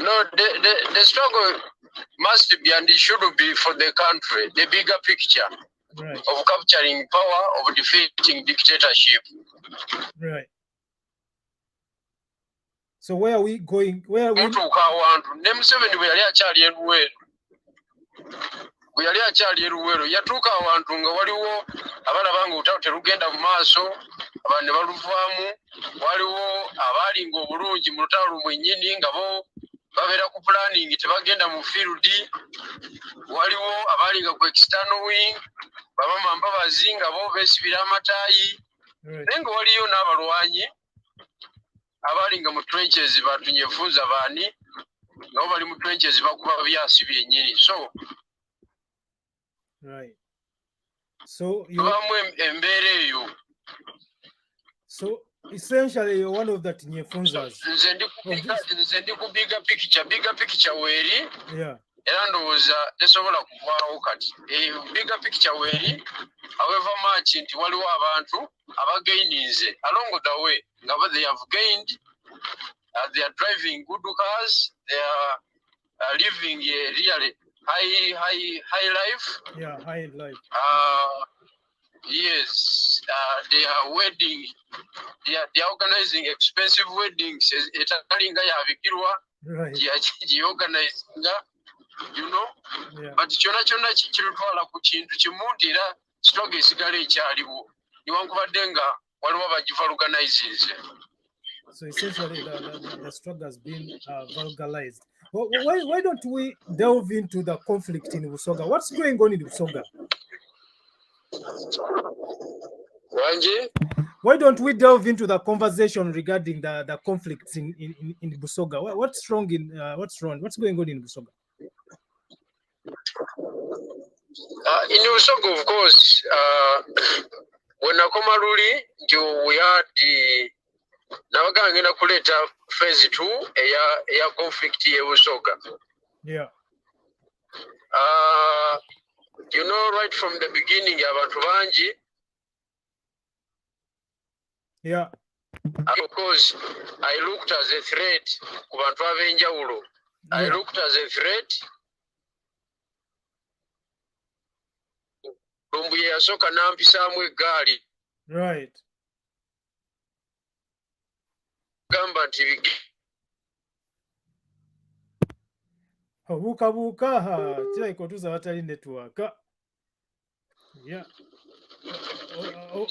No, the struggle must be and it should be for the country, the bigger picture of capturing power, of defeating dictatorship. Right. So where are we going? Where are we? Yali akyali eruwero yatuuka awantu nga waliwo abalaba nga olutalo terugenda mu maaso abantu ne baluvaamu, waliwo abaalinga obulungi mu lutalo lumwennyini nga bo babeera ku planning tebagenda mu field, waliwo abaalinga ku external wing babama mbabazi nga bo beesibira amataayi, naye nga waliyo n'abalwanyi abaalinga mu trenches batunyefunza baani nabo bali mu trenches bakuba byasi byennyini. Right. So essentially you're one of the Tinyefunzas. Nze ndi ku bigger picture weeri. Yeah. Era ndowooza tesobola kuvaawo kati. Bigger picture weeri, however much nti waliwo abantu abagaininze along the way nga they have gained, they are driving good cars, they are living a really high life. Yeah, high life. Yes, they are wedding. They are organizing expensive weddings. Etalinga ya Bigirwa. Right. They organizing, you know. Yeah. But chona chirutwala ku kintu kimuntu era struggle esigala ekyaliwo. Niwankubadde nga waliwo abagiva organizing. So essentially the struggle has been vulgarized. Why don't we delve into the conflict in BUSOGA? What's going on in BUSOGA? Why don't we delve into the conversation regarding the conflicts in BUSOGA? What's wrong? What's going on in BUSOGA? In BUSOGA, of course, when Akomaruli, we had the nabaga ngenda kuleta phase 2 eya conflict ye BUSOGA. Yeah. You know, right from the beginning abantu bangi. Yeah. Because I looked as a threat ku bantu ab'enjawulo. I looked as a threat. Lumbu yasooka nampisaamu eggaali. Right. Gamba nti buuka kirabika otuuza watali network. Yeah.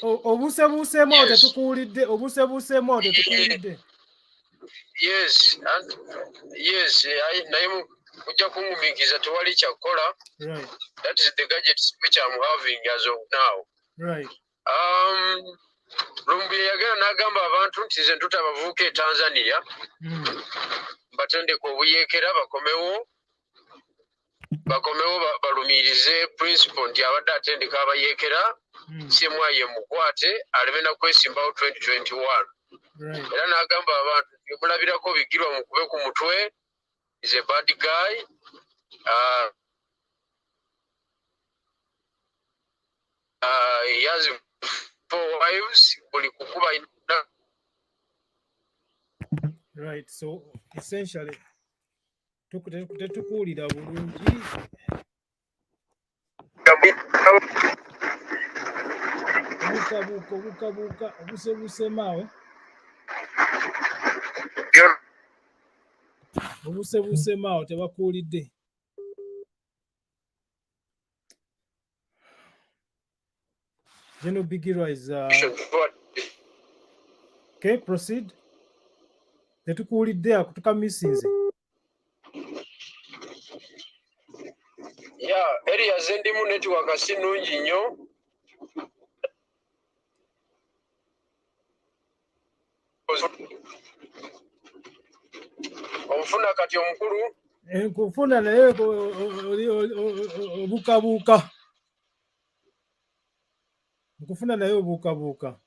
Obuusebuuseemu awo tetukuwulidde. Yes, naye mujja kungumiikiza tewali kyakukola. Right. That is the gadgets which I'm having as of now. Right. Lumbuye yagenda n'agamba abantu nti nze ntuta abavubuka e Tanzania batendeka obuyeekera bakomewo balumirize principle nti abadde atendeka abayeekera CMI yemukwate aleme nakwesimbawo 2021. Era n'agamba abantu nti mulabirako Bigirwa mukube ku mutwe, is a bad guy. He has 4 wives. Right, so essentially tetukuwulira bulungi. Buuka obuusebuuseemu awo tebakuwulidde. General Bigirwa is okay, proceed. Tetukuwulidde akutukamisinze. Yeah, areas endimu network si nnungi nnyo. Omufuna kati omukulu. Nkufuna naye obuukabuuka. Nkufuna naye obuukabuuka.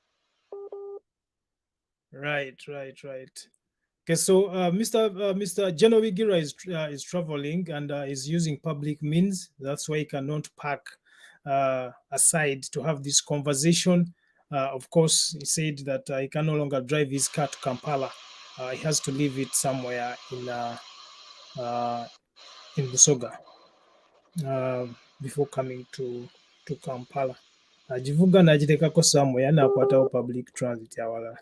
Right. Okay, so Mr. Geno Bigirwa is traveling and is using public means. That's why he cannot park aside to have this conversation. Of course, he said that he can no longer drive his car to Kampala. He has to leave it somewhere in Busoga before coming to Kampala. Agivuga nagirekako somewhere nakwatawo public transit awalala.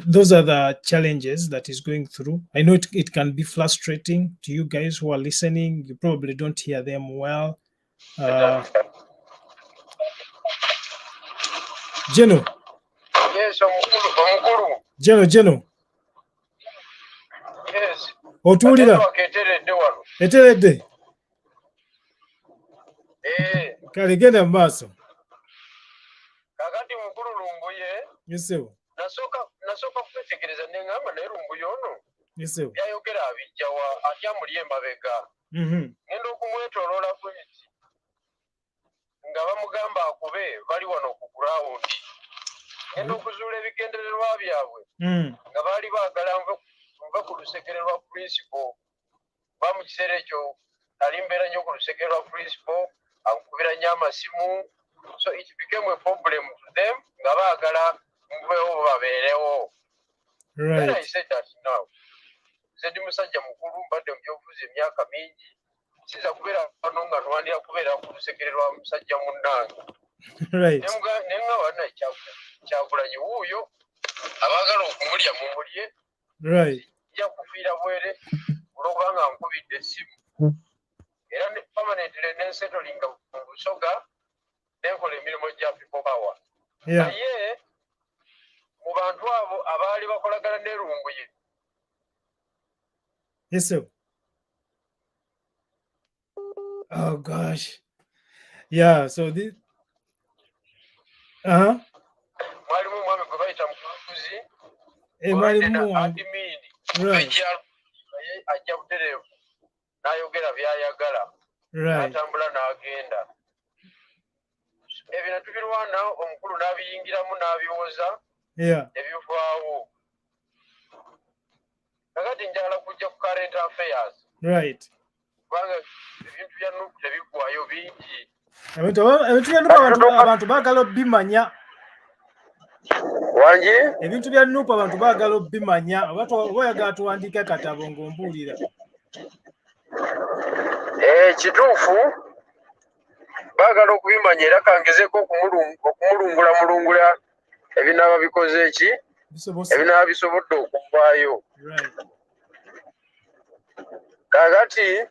Those are the challenges that is going through. I know it can be frustrating to you guys who are listening. You probably don't hear them well. Geno. Yes, omukulu. Geno. Yes. Otuulira. Eteredde. Kale genda mu maaso. Kakati mukulu lumbuye. Yesewo. Nasooka kwetegereza ne ngamba naye lumbuye ono. Yesewo. Byayogera abijjawa atya muli emabega. Ngenda okumwetooloola kwezi. Nga bamugamba akube bali wano ku gurawundi. Ngenda okuzuula ebigendererwa byabwe. Nga baali baagala nva ku lusekere lwa principal. Ba mu kiseera ekyo ali mbeera nnyo ku lusekere lwa principal, akubira nnyo amasimu. So it became a problem to them nga baagala mbeewo babeerewo. Then I said that now. Nze ndi musajja mukulu mbadde mu byobufuzi emyaka mingi. Siza kubeera wano nga twandira kubeera ku lusekere lwa musajja munnange. Ne nga wana Kyagulanyi wuuyo abaagala okumulya mumulye. Nja kufiira bwere olwokubanga nkubidde essimu. Era ne permanently nensettlinga mu Busoga nenkola emirimu gya people power. Naye mu bantu abo abaali bakolagana ne Lumbuye. Yes, sir. Oh gosh. Yeah, so this Mwalimu mwami gwe bayita mukuzi. Mwalimu admin. Ajja butereevu. N'ayogera by'ayagala. N'atambula n'agenda. Ebyo tubirwana omukulu n'abiyingiramu n'abiwoza. Ebivaawo. Kakati njagala kujja ku current affairs. Kubanga ebintu bya Nuupu tebiggwayo bingi. Ebintu bya Nuupu abantu baagala obimanya. Wangi? Ebintu bya Nuupu abantu baagala obimanya. Oba oyagala tuwandiike akatabo ng'ombuulira. Kituufu baagala okubimanya era kangezeeko okumulungula ebinaaba bikoze eki ebinaaba bisobodde okuvaayo. Kakati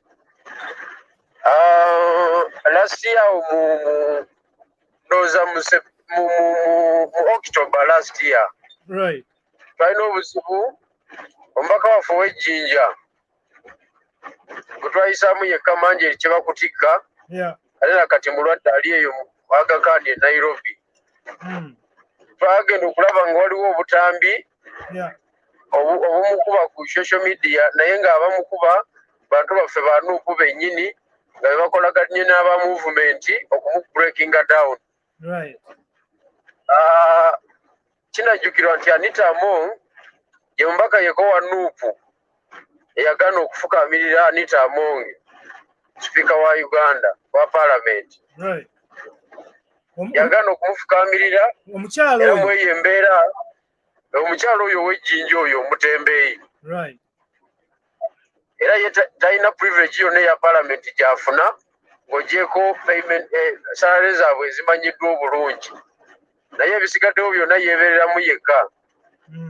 last year ndowooza mu October last year twalina obuzibu omubaka waffe ow'ejjinja gwe twayisaamu yekka Manjeri kye bakutikka ate nakati mulwadde ali eyo mu Aga Khan e Nairobi. Twagenda okulaba nga waliwo obutambi obumukuba ku social media naye ng'abamukuba bantu baffe ba Nuupu bennyini nga bebakolaganye n'aba movement okumu-breakinga down. Kinajjukirwa nti Anita Among ye mubaka yeko wa Nuupu eyagaana okufukaamirira Anita Among, sipiika wa Uganda wa Parliament. Yagaana okumufukaamirira era mweyo embeera omukyalo oyo ow'ejjinja oyo omutembeeyi. Era ye talina privilege yonna eya Parliament gy'afuna ng'ogyeko payment salary zaabwe ezimanyiddwa obulungi. Naye ebisigaddewo byonna yeebeereramu yekka.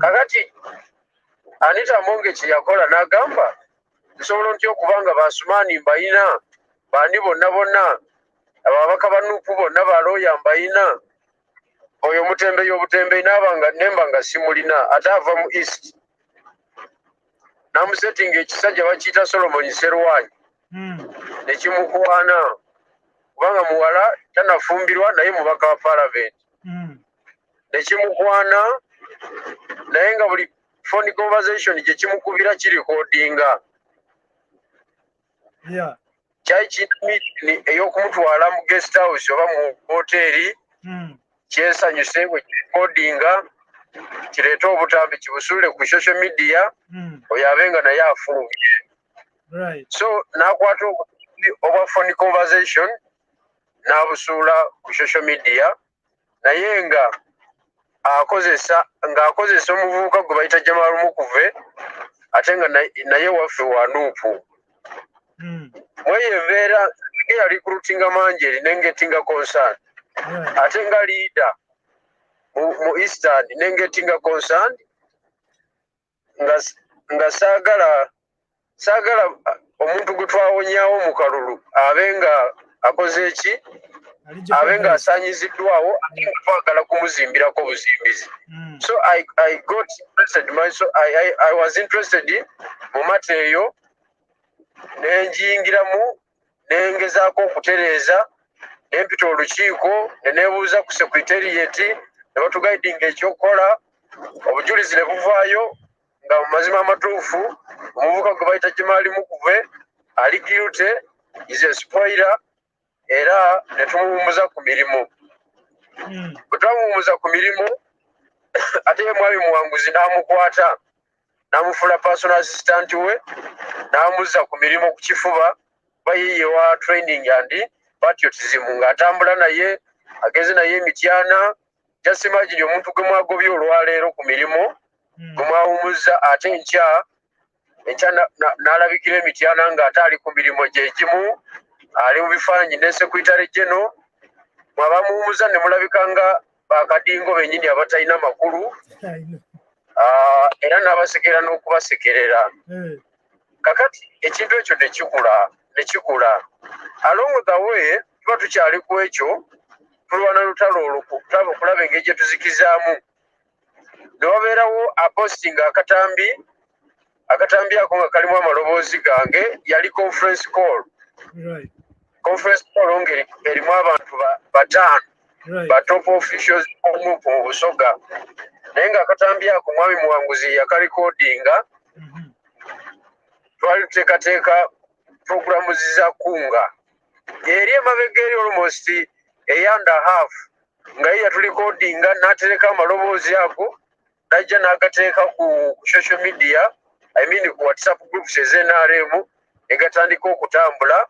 Kakati Anita Among kye yakola n'agamba nsobola ntya okubanga Basumaani mbayina, bandi bonna ababaka ba Nuupu bonna balooya mbayina, oyo omutembeeyi obutembeeyi nemba nga simulina ate ava mu East. Namusettinga ekisajja bakiyita Solomon Serwanyi nekimukwana kubanga muwala tanafumbirwa naye mubaka wa Parliament. Nekimukwana naye nga buli phone conversation gye kimukubira kirikodinga. Kyali kiyina meeting ey'okumutwala mu guest house oba mu hoteeri kyesanyuse bwe kirikodinga kireeta obutambi kibusuule ku social media oyo abenga naye afumbye. So n'akwata obutambi obwa phone conversation n'abusuula ku social media naye ng'akozesa omuvubuka gwe bayita Jamal Mukuve ate nga naye waffe wa Nuupu. Mweyo embeera ya recruitinga Manjeri nengetinga concern ate nga leader mu Eastern nengetinga concern nga saagala omuntu gwe twawonyaawo mu kalulu abenga akoze eki abenga asaanyiziddwawo ate nga twagala kumuzimbirako buzimbizi. So I got interested I was interested mu mata eyo nenjingiramu nengezaako okutereeza nempita olukiiko neneebuuza ku secretariat ne batugaidinga ekyokukola obujulizi ne buvaayo nga mu mazima amatuufu omuvubuka gwe bayita Jamal Mukuve ali guilty is a spoiler era ne tumuwummuza ku mirimu. Bwe twamuwummuza ku mirimu ate ye mwami muwanguzi n'amukwata n'amufuula personal assistant we n'amuzza ku mirimu ku kifuba bayiye wa training and patriotism ng'atambula naye ageze naye emityana. Just imagine omuntu gwe mwagobye olwaleero ku mirimu gwe mwawumuzza ate enkya n'alabikira emityana ng'ate ali ku mirimu gye gimu ali mu bifaananyi ne secretary general mwabamuwumuza ne mulabika nga bakadingo bennyini abatalina makulu era n'abasekera n'okubasekerera. Kakati ekintu ekyo nekikula along the way tuba tukyali ku ekyo tulwana lutalo olwo okulaba engeri gye tuzikizaamu ne wabeerawo apostinga akatambi ako nga kalimu amaloboozi gange yali conference call ng'erimu abantu bataano ba top officials mu Busoga naye ng'akatambi ako mwami muwanguzi yakalikodinga twali tuteekateeka programu ziza kunga eri emabega eri almost a year and a half nga ye yatulikodinga n'atereka amaloboozi ago n'ajja n'agateeka ku social media ku WhatsApp groups ez'NRM ne gatandika okutambula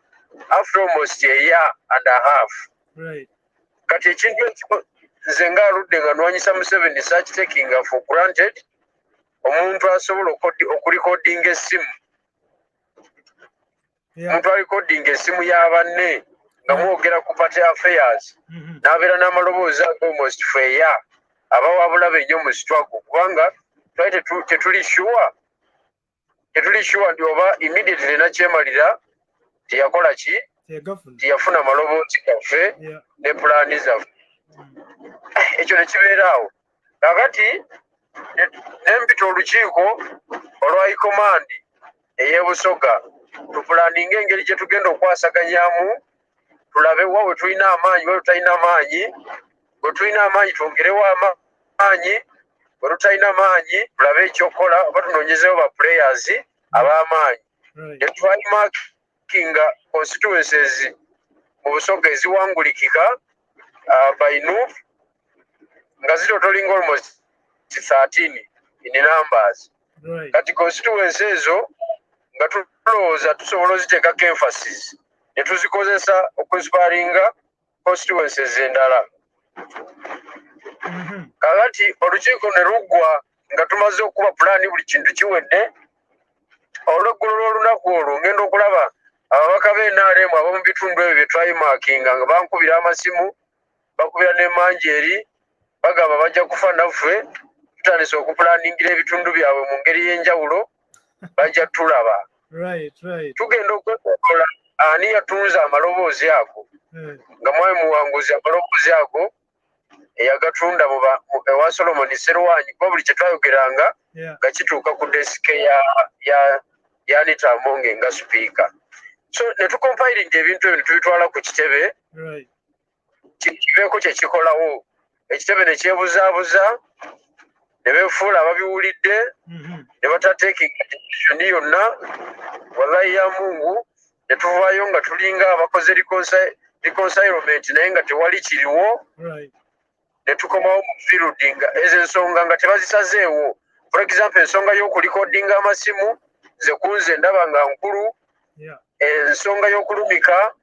after almost a year and a half. Kati ekintu ekyo nze ng'aludde nga nwanyisa Museveni search taking for granted omuntu asobola okulikodinga essimu omuntu alikodinga essimu ya banne nga mwogera ku party affairs n'abeera n'amaloboozi ago almost for a year abawabula ennyo mu struggle kubanga twali tetuli sure nti oba immediately nakyemalira teyakola ki teyafuna maloboozi gaffe ne pulaani zaffe. Ekyo ne kibeeraawo kakati nempita olukiiko olwa command ey'e Busoga tupulaninga engeri gye tugenda okwasaganyamu tulabe wa we tulina amaanyi we tutalina maanyi we tulina amaanyi twongerewo amaanyi we tutalina maanyi tulabe ekyokukola oba tunoonyezeewo ba players ab'amaanyi ne twayimakinga constituencies mu Busoga eziwangulikika by Nuupu nga zitotolinga almost 13 in numbers. Kati constituencies ezo nga tulowooza tusobola oziteekako emphasis ne tuzikozesa okuinspiringa constituencies endala. Kakati olukiiko ne luggwa nga tumaze okuba pulaani buli kintu kiwedde olweggulo lw'olunaku olwo ngenda okulaba ababaka b'NRM ab'omu bitundu ebyo bye twayimakinga nga bankubira amasimu bakubira ne Manjeri bagamba bajja kufa naffe tutandise okupulaningira ebitundu byabwe mu ngeri y'enjawulo bajja tulaba tugenda okwekola ani yatunza amaloboozi ago nga mwami muwanguzi amaloboozi ago eyagatunda ewa Solomon Serwanyi kuba buli kye twayogeranga nga kituuka ku desike ya Anita Amonge nga sipiika. So ne tukompilinga ebintu ebyo ne tubitwala ku kitebe kibeeko kye kikolawo ekitebe ne kyebuzaabuza ne beefuula ababiwulidde ne batateekinga decision yonna wallahi ya Mungu ne tuvaayo nga tulinga abakoze reconciliation naye nga tewali kiriwo ne tukomawo mu field nga ezo ensonga nga tebazisazeewo. For example, ensonga y'okulikodinga amasimu ze kunze ndaba nga nkulu, ensonga y'okulumika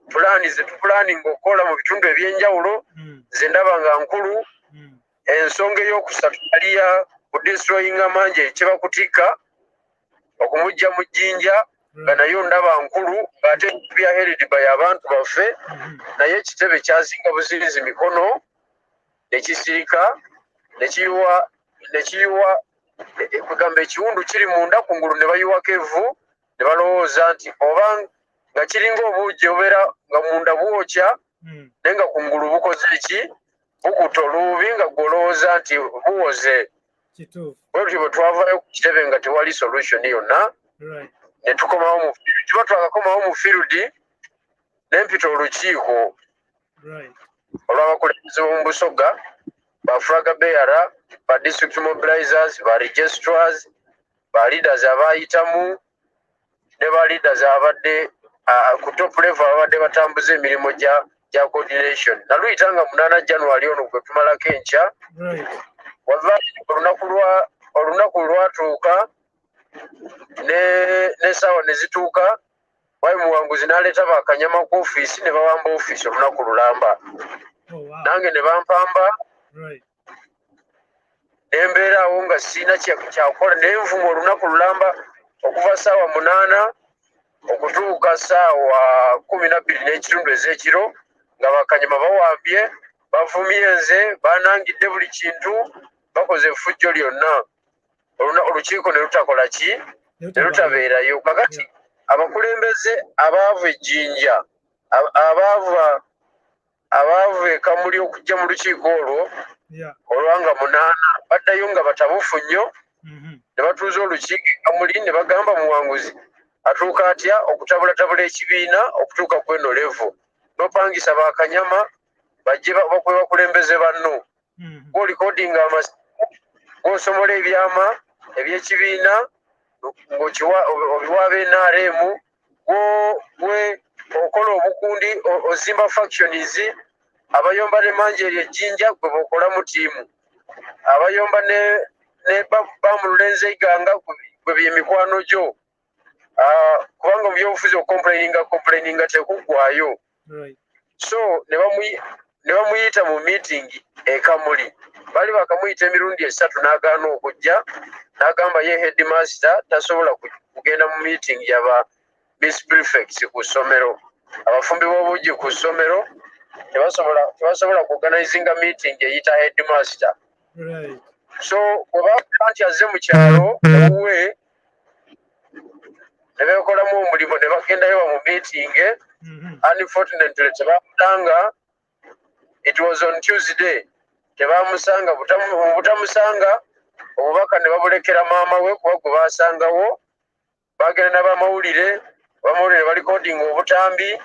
pulaani ze tupulaaninga okukola mu bitundu ebyenjawulo ze ndaba nga nkulu, ensonga ey'okusatu yaliya kudestroyinga manje kye kutika okumujja mu jjinja nga nayo ndaba nkulu ng'ate bya herited by abantu baffe, naye ekitebe kyazinga buzirinzi mikono ne kisirika ne kiyiwa kugamba ekiwundu kiri munda kungulu ne bayiwako evvu ne balowooza nti oba nga kiringa obuugi obeera nga munda bwokya naye nga kungulu bukoze eki bukuta oluubi nga gwolowooza nti buwoze. Bwetyo bwe twavaayo ku kitebe nga tewali solution yonna ne tukomawo mu field. Kiba twakakomawo mu field ne mpita olukiiko olw'abakulembeze b'omu Busoga, ba flag bearer, ba district mobilizers, ba registrars, ba leaders abaayitamu ne ba leaders abadde ku top level abadde batambuza emirimu gya coordination. Naluyitanga 8 January ono gwe tumalako enkya. Olunaku lwatuuka n'essaawa ne zituuka, wayi muwanguzi n'aleeta bakanyama ku ofiisi ne bawamba ofiisi olunaku lulamba. Nange ne bampamba ne mbeeraawo nga sirina kyakukola ne nvuma olunaku lulamba okuva ssaawa 8 okutuuka ssaawa 12 n'ekitundu ez'ekiro nga bakanyama bawambye, bavumye nze, banangidde buli kintu, bakoze effujjo lyonna. Olukiiko ne lutakola ki? Ne lutabeerayo. Kakati abakulembeze abaava ejjinja, abaava e Kamuli okujja mu lukiiko olwo olwanga 8 baddayo nga batabufu nnyo ne batuuza olukiiko e Kamuli ne bagamba muwanguzi atuuka atya okutabulatabula ekibiina okutuuka ku eno level n'opangisa bakanyama bajje bakwe bakulembeze banno gw'olikodinga amasimu gw'osomola ebyama eby'ekibiina obiwa NRM, gwe okola obukundi ozimba factions, abayomba ne manjeri ejjinja gwe bokolamu ttiimu, abayomba ne bamululenze iganga gwe byemikwano gyo, kubanga mu byobufuzi okomplaininga tekuggwayo. So ne bamuyita mu meeting e Kamuli. Bali bakamuyita emirundi 3 n'agaana okujja, n'agamba ye headmaster tasobola kugenda mu meeting yaba miss prefects ku ssomero, abafumbi b'obuugi ku ssomero tebasobola kuorganizinga meeting eyita headmaster. So bwe bakola nti azze mu kyalo owuwe ne beekolamu omulimu ne bagendayo mu meeting. Unfortunately tebamutanga. It was on Tuesday. Tebamusanga butamusanga obubaka ne babulekera maama we kuba gwe baasangawo. Bagenda n'abamawulire balikodinga obutambi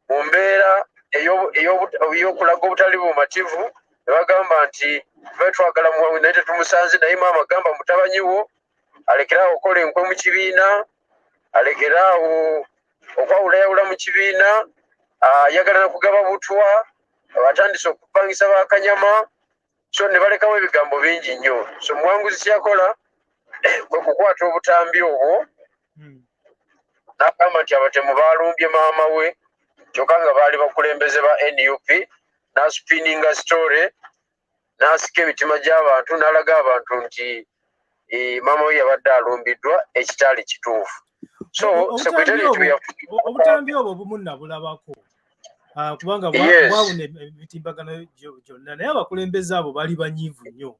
mu mbeera ey'okulaga obutali bumativu ne bagamba nti twagala muwangu naye tetumusanze, naye maama gamba mutabanyiwo alekeraawo okukola enkwe mu kibiina, alekeraawo okwawulayawula mu kibiina, ayagala nakugaba butwa, batandise okupangisa bakanyama. So ne balekawo ebigambo bingi nnyo. So muwanguzi kyakola kwe kukwata obutambi obwo n'agamba nti abatemu baalumbye maama we kyokka nga baali bakulembeze ba NUP, n'aspinninga story n'asika emitima gy'abantu n'alaga abantu nti maama we yabadde alumbiddwa ekitaali kituufu. So obutambi obwo bumunabulabako kubanga bwabuna emitimbagano gyonna, naye abakulembeze abo bali banyiivu nnyo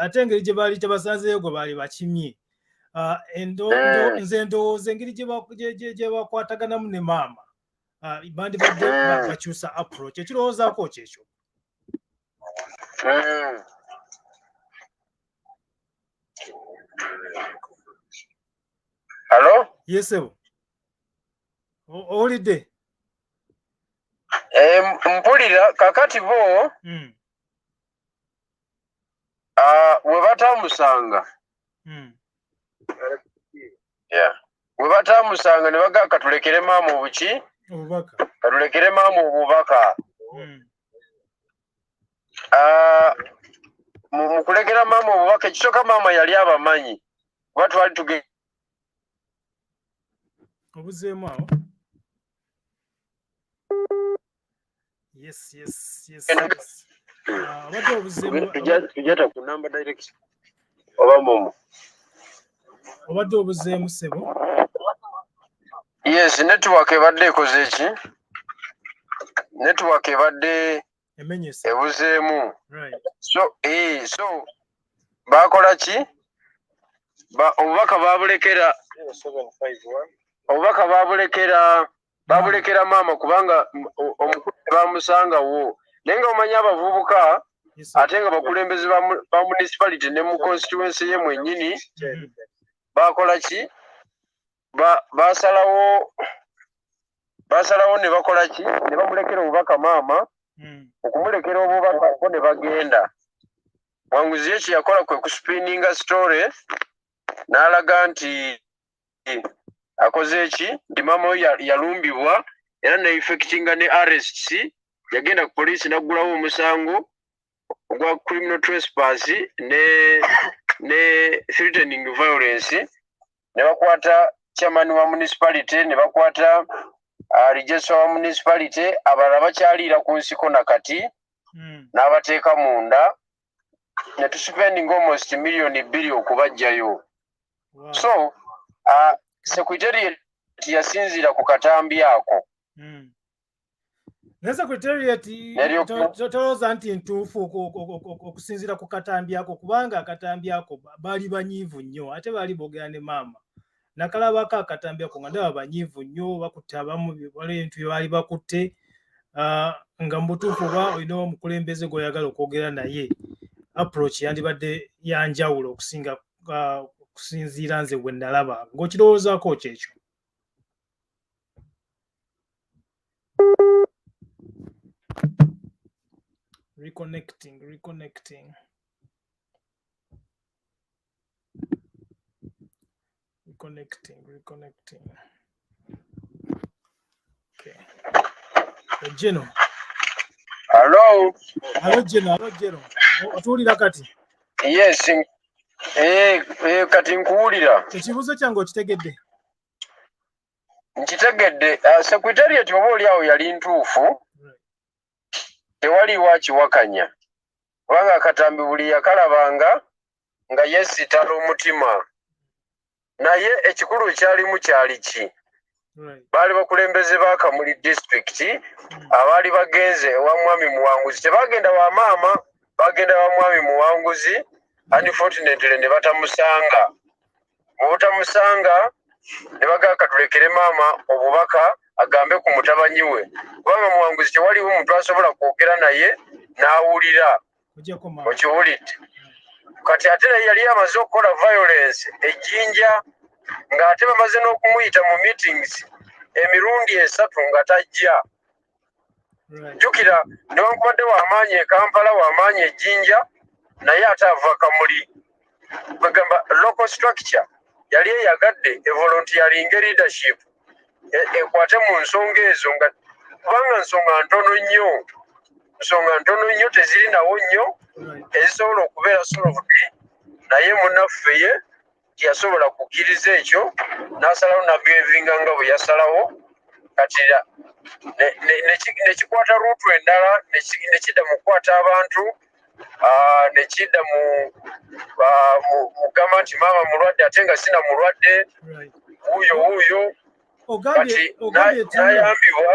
ate engeri gye baali tebasanzeeyo gwe baali bakimye. Nze ndowooza engeri gye bakwataganamu ne maama bandibadde bakyusa approach. Ekirowoozaako kyekyo. Hello? Yesebo. Owulidde? Mpulira kakati bo we batamusanga we batamusanga ne bagaa katulekere maama obuki, katulekere maama obubaka. mu kulekera maama obubaka ekisooka maama yali abamanyi kuba twali tuge obuzeemu awo. Yes. Obadde obuzeemu tujata ku number direct oba momo. Obadde obuzeemu ssebo. Yes, network ebadde ekoze ki? Network ebadde emenyese ebuzeemu. right. So bakola ki? Obubaka babulekera 751. Obubaka babulekera maama kubanga omukulu bamusangawo. Naye nga omanya abavubuka ate nga bakulembeze ba municipality ne mu constituency ye mwennyini bakola ki? Basalawo ne bakola ki? Ne bamulekera obubaka maama. Okumulekera obubaka ko ne bagenda. Wanguzi ye yakola kwe kuspinninga story n'alaga nti akoze eki ndi maama yalumbibwa era ne effectinga ne arrests. Yagenda ku poliisi n'aggulawo omusango ogwa criminal trespass ne threatening violence. Ne bakwata chairman wa municipality, ne bakwata registrar wa municipality, abalala bakyaliira ku nsiko nakati n'abateeka munda. Ne tuspending almost $2 million okubajjayo. Wow. So secretariat yasinzira ku katambi ako. Ne secretariat tolooza nti ntuufu okusinzira ku katambi ako kubanga akatambi ako baali banyiivu nnyo ate baali boogera ne maama. Nakalabako akatambi ako nga ndaba banyiivu nnyo bakutte abamu ebintu bye baali bakutte nga mu butuufu oba olina omukulembeze gw'oyagala okwogera naye approach yandibadde yanjawulo okusinziira nze bwe nalaba. Ng'okirowoozaako kyekyo? Reconnecting. Okay. Jeno. Hello, Jeno. Otuwulira kati? Yes. Kati nkuwulira. Ekibuuzo kyange okitegedde? Nkitegedde. Secretariat oba oli awo yali ntuufu. Tewaliwo akiwakanya. Kubanga akatambi buli yakalabanga nga yeesitala omutima. Naye ekikulu ekyalimu kyali ki? Baali bakulembeze ba Kamuli district abaali bagenze ewa mwami Muwanguzi. Tebagenda wa maama, bagenda wa mwami Muwanguzi. Unfortunately ne batamusanga. Mu butamusanga ne bagamba katulekere maama obubaka agambe ku mutabanyi we. Kubanga Muwanguzi tewaliwo omuntu asobola kwogera naye n'awulira. Okiwulidde? Kati ate yali amaze okukola violence ejjinja ng'ate bamaze n'okumuyita mu meetings emirundi 3 nga tajja. Jjukira newankubadde w'amaanyi e Kampala, w'amaanyi ejjinja, naye ate ava Kamuli. Bagamba local structure yali eyagadde volunteering leadership ekwate mu nsonga ezo nga kubanga nsonga ntono nnyo teziri nawo nnyo ezisobola okubeera solved. Naye munnaffe ye yasobola kukkiriza ekyo n'asalawo nabevinga nga bwe yasalawo. Kati nekikwata ruutu endala nekidda mu kukwata abantu nekidda mu kugamba nti maama mulwadde ate nga sina mulwadde wuuyo kati n'ayambibwa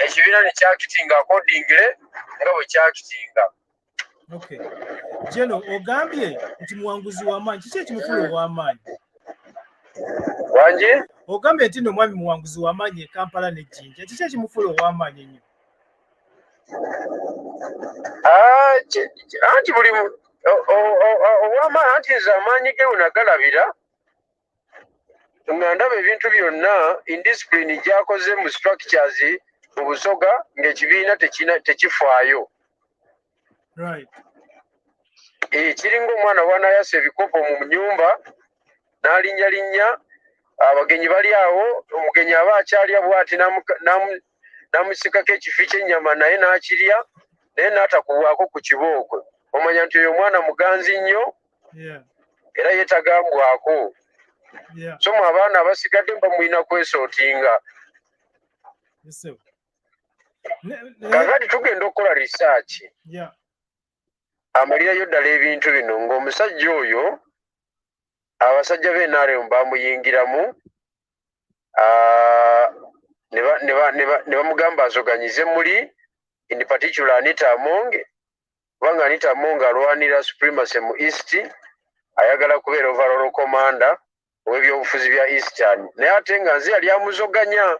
ekibiina ne kyakitinga accordingly nga bwe kyakitinga. Okay. Jeno, ogambye nti Muwanguzi w'amaanyi. Kiki ekimufula ow'amaanyi? Wangi? Ogambye nti n'omwami Muwanguzi w'amaanyi e Kampala n'ejjinja. Kiki ekimufula ow'amaanyi ennyo? Anti buli ow'amaanyi anti nze amaanyi ge wenagalabira nga ndaba ebintu byonna indiscipline gy'akoze mu structures mu Busoga ng'ekibiina tekifaayo. Right. Kiringa omwana w'anayasa ebikopo mu nyumba n'alinnyalinnya abagenyi bali awo, omugenyi aba akyalya bw'ati namusikako ekifi ky'ennyama naye n'akirya naye n'atakuwaako ku kibooko omanya nti oyo omwana muganzi nnyo era ye tagambwako so mu abaana abasigadde mba mulina kwesootinga kakati tugenda okukola research amalirayo ddala ebintu bino ng'omusajja oyo abasajja b'NRM bamuyingiramu ne bamugamba azoganyize muli in particular Anita Among kubanga Anita Among alwanira supremacy mu East ayagala kubeera overall commander w'ebyobufuzi bya Eastern naye ate nga nze yali amuzoganya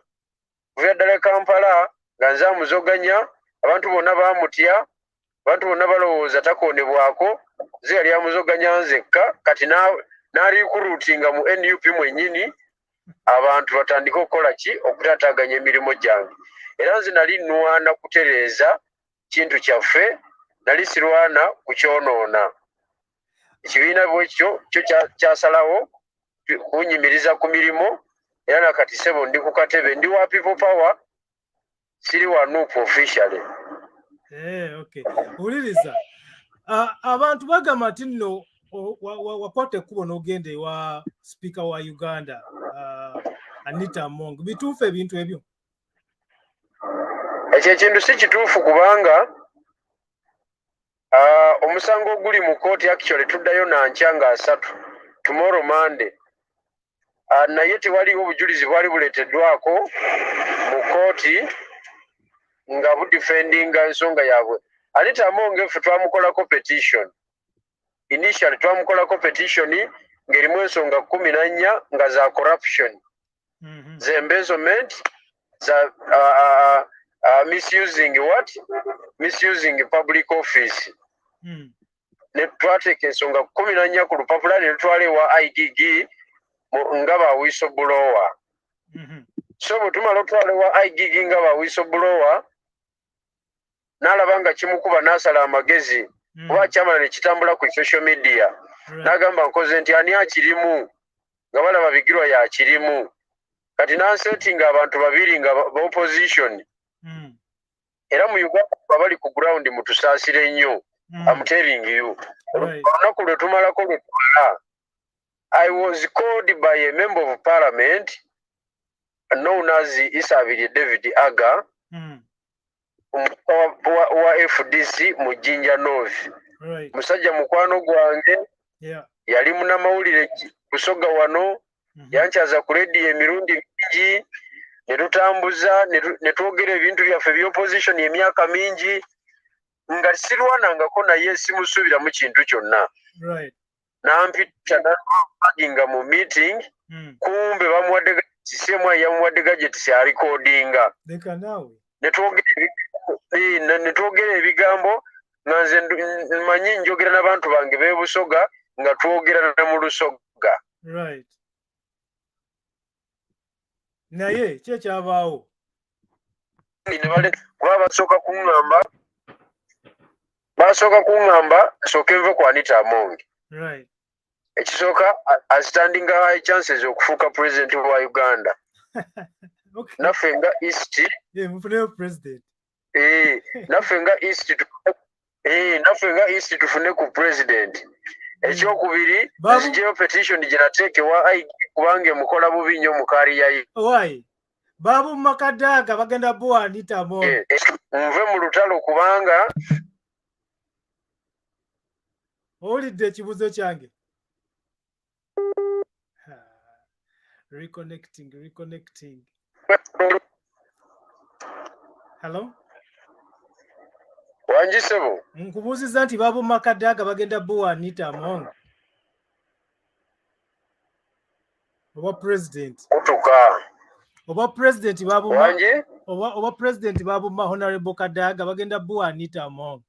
kuva ddala Kampala nga nze amuzoganya abantu bonna bamutya abantu bonna balowooza takonebwako nze yali amuzoganya nzekka kati n'arikuruutinga mu NUP mwennyini abantu batandika okukola ki okutaataaganya emirimu gyange era nze nali nnwana kutereeza kintu kyaffe nali sirwana kukyonoona ekibiina bwekyo kyo kyasalawo kunyimiriza ku mirimu era nakati sebo ndi ku katebe ndi wa people power siri wa nupu officially. Okay. Uliriza abantu bagamba nti nno wakwata ekkubo n'ogenda ewa speaker wa Uganda Anita Among bituufu ebintu ebyo? Ekyo ekintu si kituufu kubanga omusango oguli mu kooti actually tuddayo nankya nga 3 tomorrow Monday naye tewaliwo obujulizi bwali buleeteddwako mu kooti nga budifendinga ensonga yaabwe. Anita Among ffe twamukolako petition initially twamukolako petition ng'erimu ensonga 14 nga za corruption za embezzlement za misusing public office ne twateeka ensonga 14 ku lupapula ne lutwala ewa IGG nga ba whistleblower so bwe tumala otwala ewa IGG nga ba whistleblower n'alaba nga kimukuba n'asala amagezi kuba kyamala ne kitambula ku social media n'agamba nkoze nti ani akirimu nga balaba Bigirwa yakirimu kati n'ansetinga abantu babiri nga ba opposition era mu Uganda bali ku ground mutusaasire nnyo I'm telling you olunaku lwe tumalako lwetwala I was called by a member of parliament known as Isabiri David Aga wa FDC mu Jinja North musajja mukwano gwange yali munnamawulire Busoga wano yankyaza ku radio emirundi mingi ne tutambuza ne twogera ebintu byaffe by'opposition emyaka mingi nga sirwanangako naye simusuubira mu kintu kyonna nampita naginga mu meeting kumbe bamuwadde sisemu yamuwadde gadgets ya recordinga ne twogera ebigambo nga nze manyi njogera n'abantu bange b'e Busoga nga twogera ne mu Lusoga naye kyekyabaawo kuba basooka kuŋŋamba sooka enve ku Anita Among ekisooka standing high chances okufuuka president wa Uganda naffe nga East naffe nga East tufune ku president ekyokubiri nzijeyo petition gye nateeka ewa IG kubanga emukola bubi nnyo mu kaaliya ye babu makadaga bagenda boa Anita Among nve mu lutalo kubanga owulidde ekibuzo kyange reconnecting hello wanjisebo nkubuuziza nti babu makadaga bagenda boa Anita Among oba president kutuka oba president babu wanji oba president babu honorable Kadaga bagenda boa Anita Among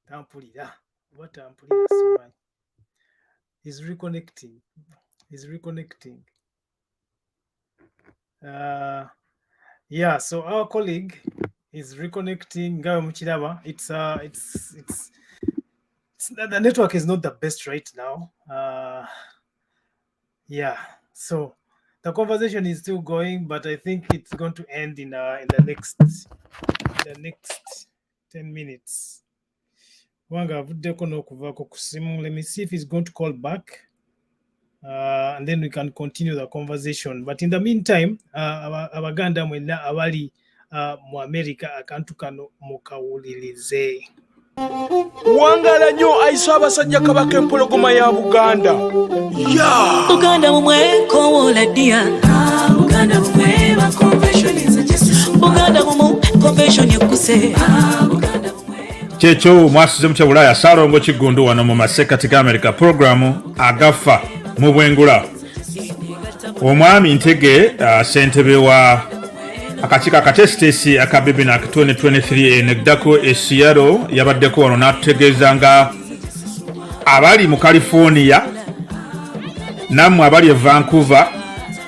tampulira simanyi is reconnecting yeah, so our colleague is reconnecting ngawe mukiraba it's the network is not the best right now yeah, so The conversation is still going, but I think it's going to end in the next 10 minutes. Wanga avuddeko n'okuvaako ku simu. Let me see if he's going to call back. And then we can continue the conversation. But in the meantime, abaganda mwenna abali mu America akantu kano mukawulirize. Wangala nnyo ayisa abasajja Kabaka empologoma ya Buganda. Buganda mumweko woladia. Buganda mumweba convention is just. Buganda mumu convention yakuse. Kyekyo mwasize mu kyabulaya Salongo Kigundu wano mu Masekati ga America programu agafa mu bwengula. Omwami Ntege ssentebe wa akakiiko akatesitesi aka Bibinak 2023 eneddako e Seattle yabaddeko wano n'atutegeeza nga abali mu California nammwe abali e Vancouver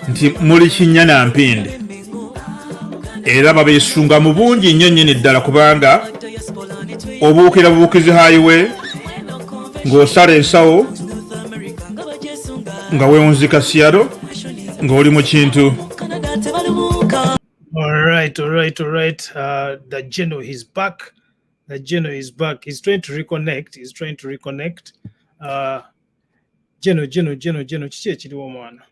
nti muli kinnyana mpinde era babeesunga mu bungi nnyo nnyini ddala kubanga obuukira bubuukizi highway ng'osala ensawo nga weewunzika Seattle ng'oli mu kintu. All right. The General is back. He's trying to reconnect. General, chichi ekiriwo omwana.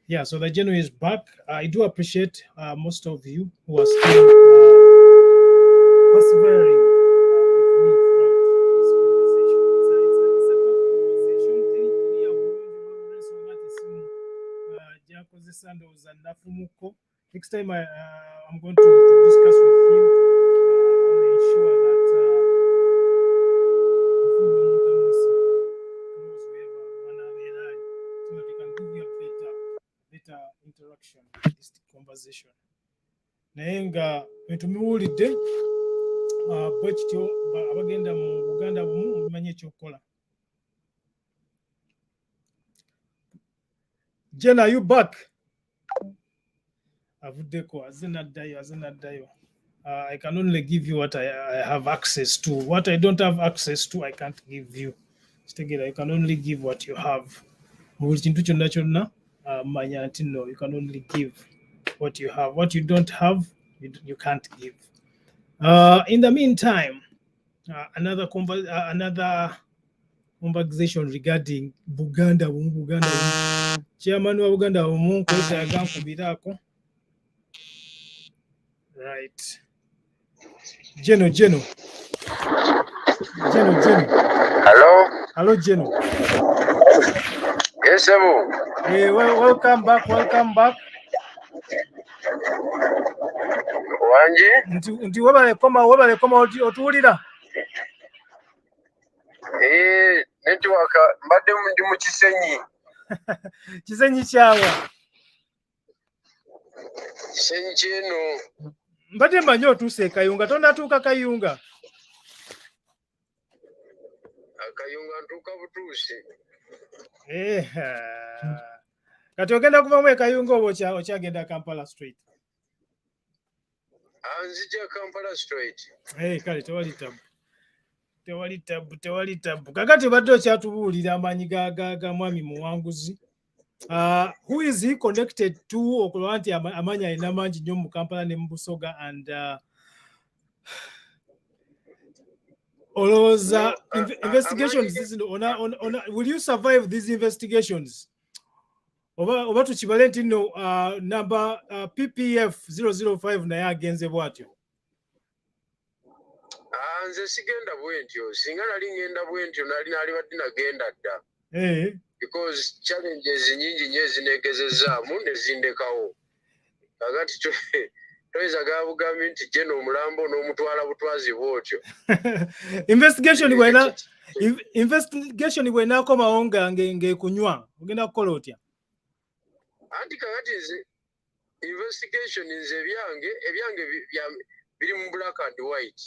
Yeah, so the General is back. I do appreciate most of you who are still persevering with me throughout this conversation. It's a tough conversation. Next time I'm going to discuss with him. I'll ensure that so that we can give you a better interaction in this conversation. Naye nga tumiwulidde bwe kityo abagenda mu Buganda bumu mumanyi ekyokukola. Jen, are you back? Avuddeko azze n'addayo. I can only give you what I have access to. What I don't have access to, I can't give you. I can only give what you have. Buli kintu kyonna manya nti no, you can only give what you have. What you don't have, you can't give. In the meantime, another conversation regarding Buganda. Chairman wa Buganda omuntu agankubirako. Right. Geno. Hello, Geno. Yes, sir. Hey, welcome back. Wanji? Nti wabale koma otuwulira? Network mbadde ndi mu Kisenyi. Kisenyi kyawa? Kisenyi kyeno. Mbadde mmanyi otuuse Kayunga, tonatuuka Kayunga? Akayunga ntuuka butuuse. Kati ogenda kuvamu e Kayunga oba okyagenda Kampala straight? Nzija Kampala straight. Kale tewali tabu. Kakati badde okyatubuulira amaanyi ga mwami muwanguzi. Who is he connected to? Okulaba nti amaanyi alina mangi nnyo mu Kampala ne mu Busoga and olowooza investigations will you survive these investigations? Oba tukibale nti nno number PPF 005 naye agenze bw'atyo. Nze sigenda bwentyo, singa nali ngenda bwentyo nali badde nagenda dda. Because challenges nyingi nnyo ezineegezezaamu ne zindekawo. Kakati toyinza gabugambi nti Geno omulambo n'omutwala butwazi bw'otyo. Investigation bw'enaakomawo ng'ekunywa ogenda kukola otya? Anti kakati nze investigation nze ebyange biri mu black and white.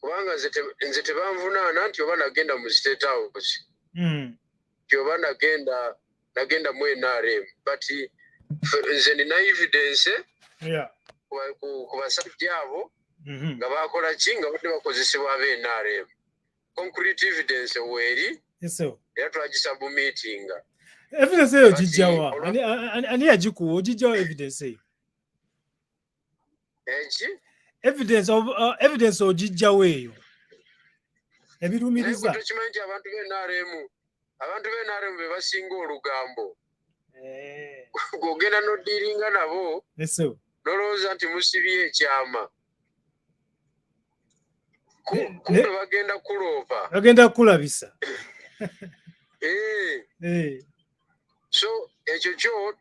Kubanga nze tebanvunaana nti oba nagenda mu State House. Nti oba nagenda mu NRM. But nze nina evidence ku basajja abo nga bakola ki nga badde bakozesebwa ab'NRM. Concrete evidence weeri era twagisubmitinga. Evidence eyo gijjawa. Ani yagikuwa ogijjawa evidence eyo? Evidence ogijjawa eyo. Ebirumiriza. Tukimanyi nti abantu b'NRM be basinga olugambo. Ogenda n'oddiringa nabo nolowooza nti musibye ekyama. Kumbe bagenda kuloopa. Bagenda kulabisa. So ekyo kyo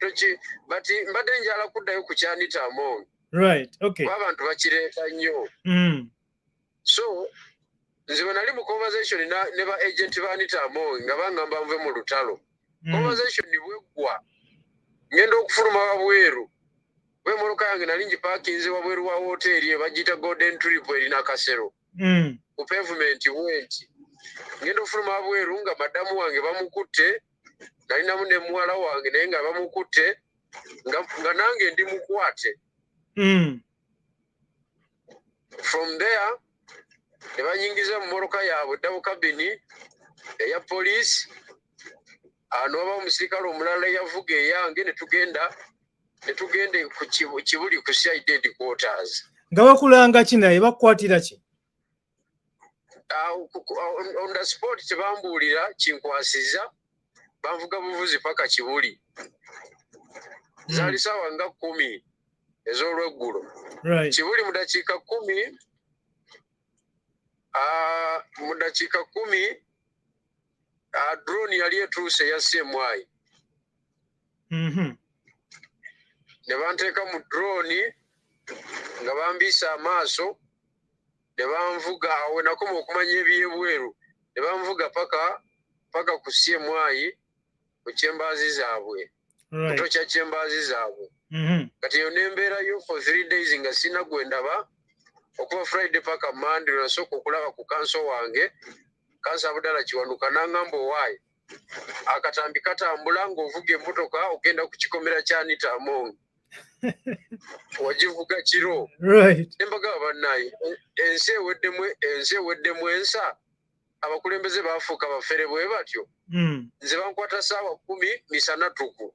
bati mbadde njala kuddayo ku kyanita Among. Right, okay. Abantu bakireeta nnyo. So nze bwe nali mu conversation ne ba agent ba Anita Among nga bangamba nve mu lutalo. Conversation bweggwa ngenda okufuluma wabweru. Bwe mmotoka yange nali ngipaakinze wabweru wa hoteri ebagiyita Golden Trip erina Kasero. Ku pavement wenti. Ngenda okufuluma wabweru nga madamu wange bamukutte. Nalinamu ne muwala wange naye nga bamukutte nga nange ndi mukwate. From there ne banyingiza mu mmotoka yaabwe double cabin eya police. Anoba omusirikale omulala yavuga eyange ne tugenda ku Kibuli ku CID headquarters. Nga bakulanga ki naye bakukwatira ki? On the spot tebambuulira kinkwasiza banvuga buvuzi paka Kibuli. Zaali ssaawa nga 10 ez'olweggulo. Kibuli mu dakiika 10 drone yali etuuse ya CMI. Ne banteeka mu drone nga bambiisa amaaso ne banvuga awo nakoma okumanya ebyebweru ne banvuga paka ku CMI ku kyembaazi zaabwe. Kutokya kyembaazi zaabwe. Kati eyo nembeerayo for 3 days nga sina gwe ndaba okuva Friday paka Monday nasooka okulaba ku kanso wange. Kansa Abdala Kiwanuka n'angamba owaayi akatambi katambula ng'ovuga emmotoka ogenda ku kikomera kya Anita Among. Wagivuga kiro. Nembaga bannaye ensi eweddemu ensa abakulembeze baafuuka bafere bwe batyo. Nze bankwata ssaawa 10 misana tuku.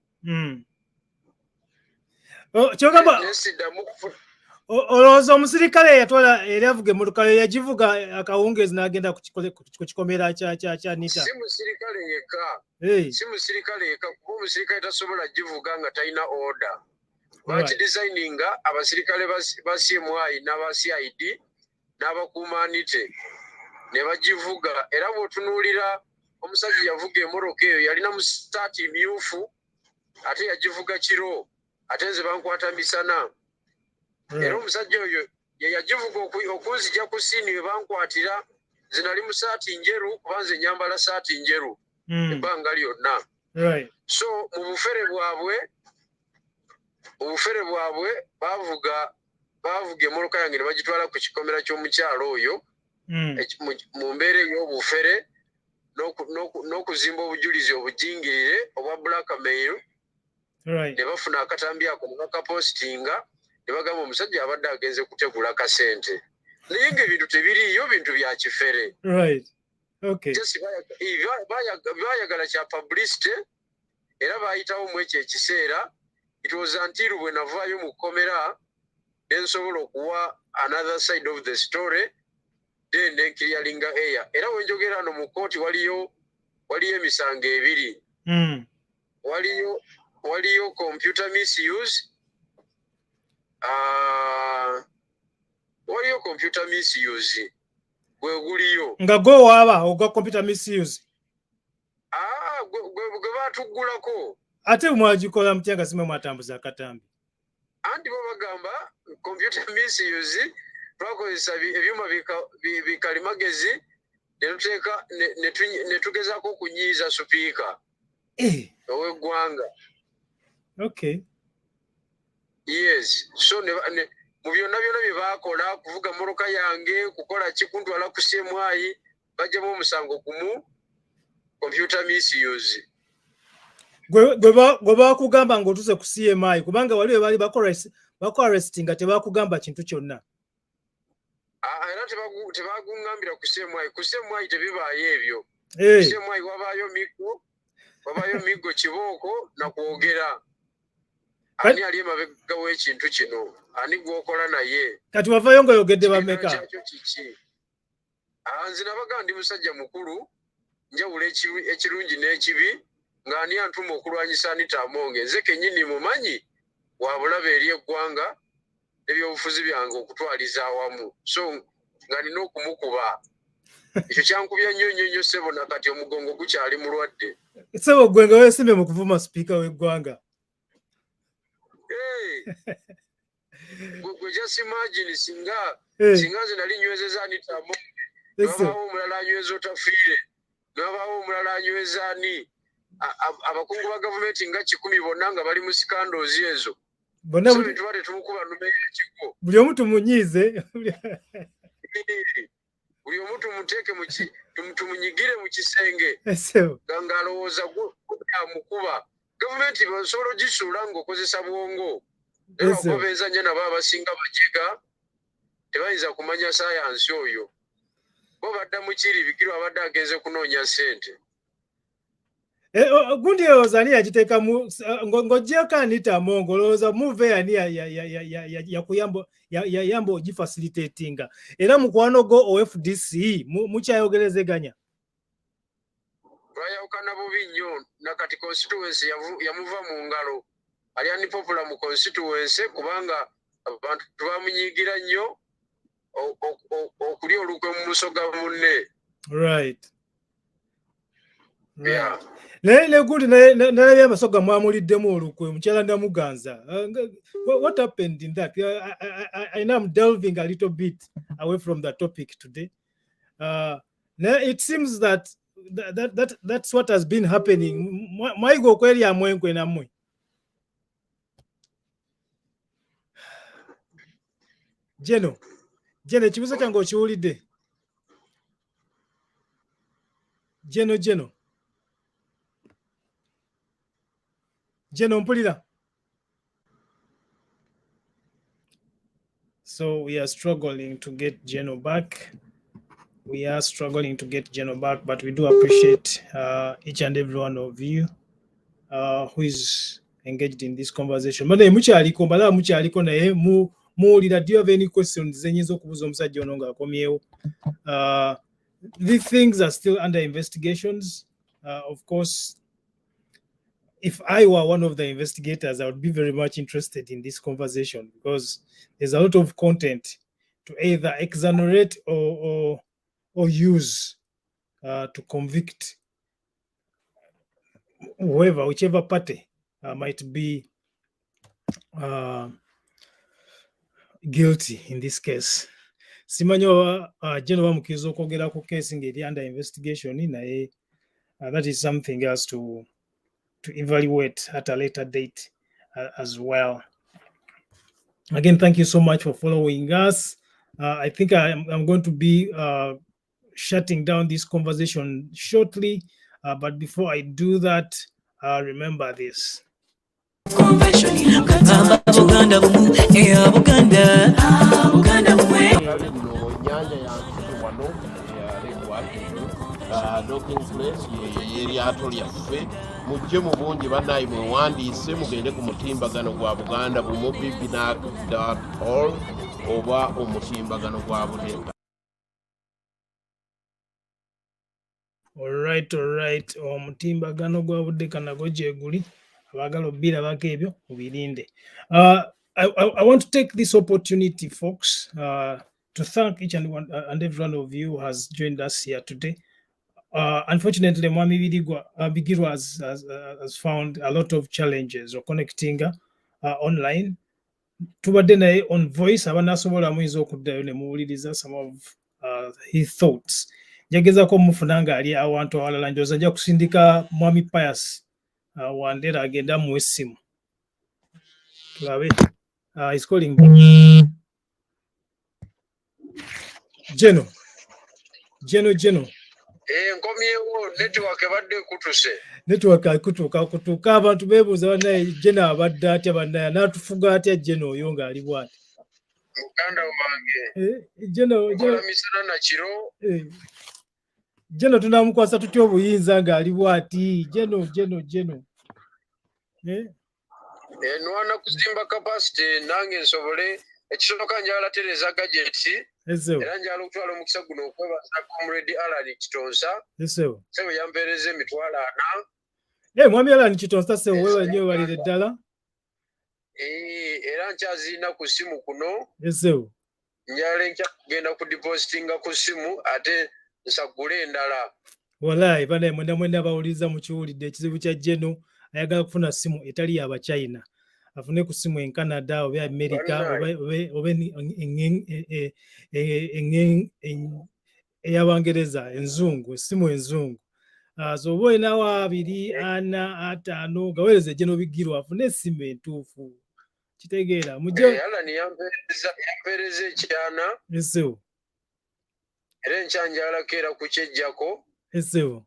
Kyogamba olowooza omusirikale eyatwala eri avuga emmotoka yagivuga akawungeezi n'agenda ku kikomera kya Anita? Si musirikale yekka kuba omusirikale tasobola givuga nga talina order. Bakidesigninga abasirikale ba CMI n'aba CID n'abakuuma Anite ne bagivuga. Era bw'otunuulira omusajja yavuga emmotoka eyo yalina mu sitaati myufu ate yagivuga kiro ate nze bankwata misana. Era omusajja oyo ye yagivuga okunzija ku siini we bankwatira. Nze nali mu saati njeru kuba nze nyambala saati njeru ebbanga lyonna. So mu bufere bwabwe bavuga emmotoka yange ne bagitwala ku kikomera ky'omukyalo oyo mu mbeera ey'obufere n'okuzimba obujulizi obujingirire obwa blackmail. Ne bafuna akatambi ako ne bakapositinga ne bagamba omusajja abadde agenze kutegula kasente. Naye ng'ebintu tebiriiyo, bintu bya kifere. Baayagala kya publicity era baayitawo mu ekyo ekiseera. It was until bwe navaayo mu kkomera ne nsobola okuwa another side of the story then clearinga air. Era we njogera no mu kooti waliyo emisango ebiri. Waliyo computer misuse. Waliyo computer misuse. Gwe guliyo. Nga go waba ogwa computer misuse. Gwe batugulako. Ate mwagikola mtyanga sime mwatambuza akatambi. Anti bagamba computer misuse twakozesa ebyuma bikalimagezi ne tugezaako okunyiiza supiika ow'eggwanga. Yes. So mu byonna bye baakola kuvuga mmotoka yange kukola kikuntwala ku CMI bajjamu omusango gumu computer misuse. Gwe bakugamba ng'otuze ku CMI kubanga waliwo bali bakuarresting nga tebakugamba kintu kyonna. Era tebagungambira ku CMI. Ku CMI tebibaayo ebyo. Ku CMI wabaayo mikro wabayo migo kibooko na kwogera ani ali emabega w'ekintu kino ani gwokola naye kati wavayo ng'oyogedde bameka kyakyo kiki nze nabaga ndi musajja mukulu njawula ekirungi n'ekibi ng'ani antuma okulwanyisa Anita Amonge nze kennyini mumanyi wabulabe eri eggwanga ebyobufuzi byange okutwaliza awamu so nga nina okumukuba ekyo kyankubya nnyo ssebo nakati omugongo gukyali mulwadde ssebo gwe nga weesimbe mu kuvuma sipiika w'eggwanga gwe just imagine singa nze nali nywezeza Anita Amonge nabaawo omulala anyweza otafiire nabaawo omulala anyweza ani abakungu ba gavumenti nga 10 bonna nga bali mu sikandoozi ezo bonna tuba tetumukuba nnume y'ekiko buli omu tumunyiize buli omu tumuteeke tumunyigire mu kisenge ng'alowooza amukuba gavumenti basobola ogisuula ng'okozesa bwongo era okobeeza nnyo nabo abasinga bajega tebayinza kumanya sayansi oyo bo badda mu kiri Bigirwa abadde agenze kunoonya ssente gundi olowooza ani yagiteekamu ng'oggyeko Anita Amonge olowooza muve ani yayamba ogifacilitatinga era mukwano gwo OFDC mukyayogerezeganya twayawukana bubi nnyo nakati constituency yamuva mu ngalo ali anipopula mu constituency kubanga abantu bamunyiigira nnyo okulya olukwe mu Busoga munne right naye gundi nalabye Abasoga mwamuliddemu olukwe mukyala Namuganza what happened in that I know I'm delving a little bit away from the topic today it seems that's what has been happening mwayiga okweri amwenkwe nammwe Jeno ekibuzo kyange okiwulidde Jeno mpulira so we are struggling to get Jeno back but we do appreciate each and every one of you who is engaged in this conversation mbadde mukyaliko naye muwulira do you have any questions zenyinza okubuuza omusajja ono ng'akomyewo these things are still under investigations of course if I were one of the investigators I would be very much interested in this conversation because there's a lot of content to either exonerate or use to convict whichever party might be guilty in this case. Simanyo Jeno bamukiriza okwogera ku case ng'eri under investigation naye that is something else to evaluate at a later date as well. Again, thank you so much for following us. I think I'm going to be shutting down this conversation shortly, but before I do that, remember this. Docking place eryato lyaffe mujje mu bungi bannayi mwewandiise mugende ku mutimbagano gwa Buganda bumubibinak.org oba omutimbagano gwa Budeka. Alright, omutimbagano gwa Budeka nagwo gye guli abagala obbirabako ebyo mubirinde. I want to take this opportunity, folks, to thank each and every one of you who has joined us here today. Unfortunately, Mwami Bigirwa has found a lot of challenges or connecting online. Tubadde naye on voice abanasobola muyinza okuddayo ne muwuliriza some of his thoughts. Njagezako mufuna nga ali awantu awalala njoza nja kusindika Mwami Pius Wandera agenda mu essimu. Tulabe. He's calling me. Jeno. Nkomyewo network ebadde ekutuse. Network akutuuka abantu beebuuza bannaye Jeno abadde atya bannaye n'atufuga atya Jeno oyo ng'ali bw'ati. Muganda wange. Jeno misana na kiro. Jeno tunamukwasa tutya obuyinza ng'ali bw'ati jeno nwana kusimba capacity nange nsobole ekisooka njala tereza gadgeti era njala okutwala omukisa guno okwebaza Comrade Alan Kitonsa sebo yampeereza emitwalo 4 mwami Alan Kitonsa sebo wewe nnyo walire ddala era nkyazina ku simu kuno sebo njala enkya kugenda ku depositinga ku simu ate nsagule endala wallahi bana mwenda bawuliriza mu kiwulidde ekizibu kya jeno ayagala kufuna simu etali yaba China afune ku simu en Canada oba America oba eyabangereza enzungu simu enzungu so oba olinawo 2 4 5 gaweereze jeno Bigirwa afune simu entuufu kitegeera Alan yampeereza ekyana esebo era enkyanjalako era ku kyejjako esebo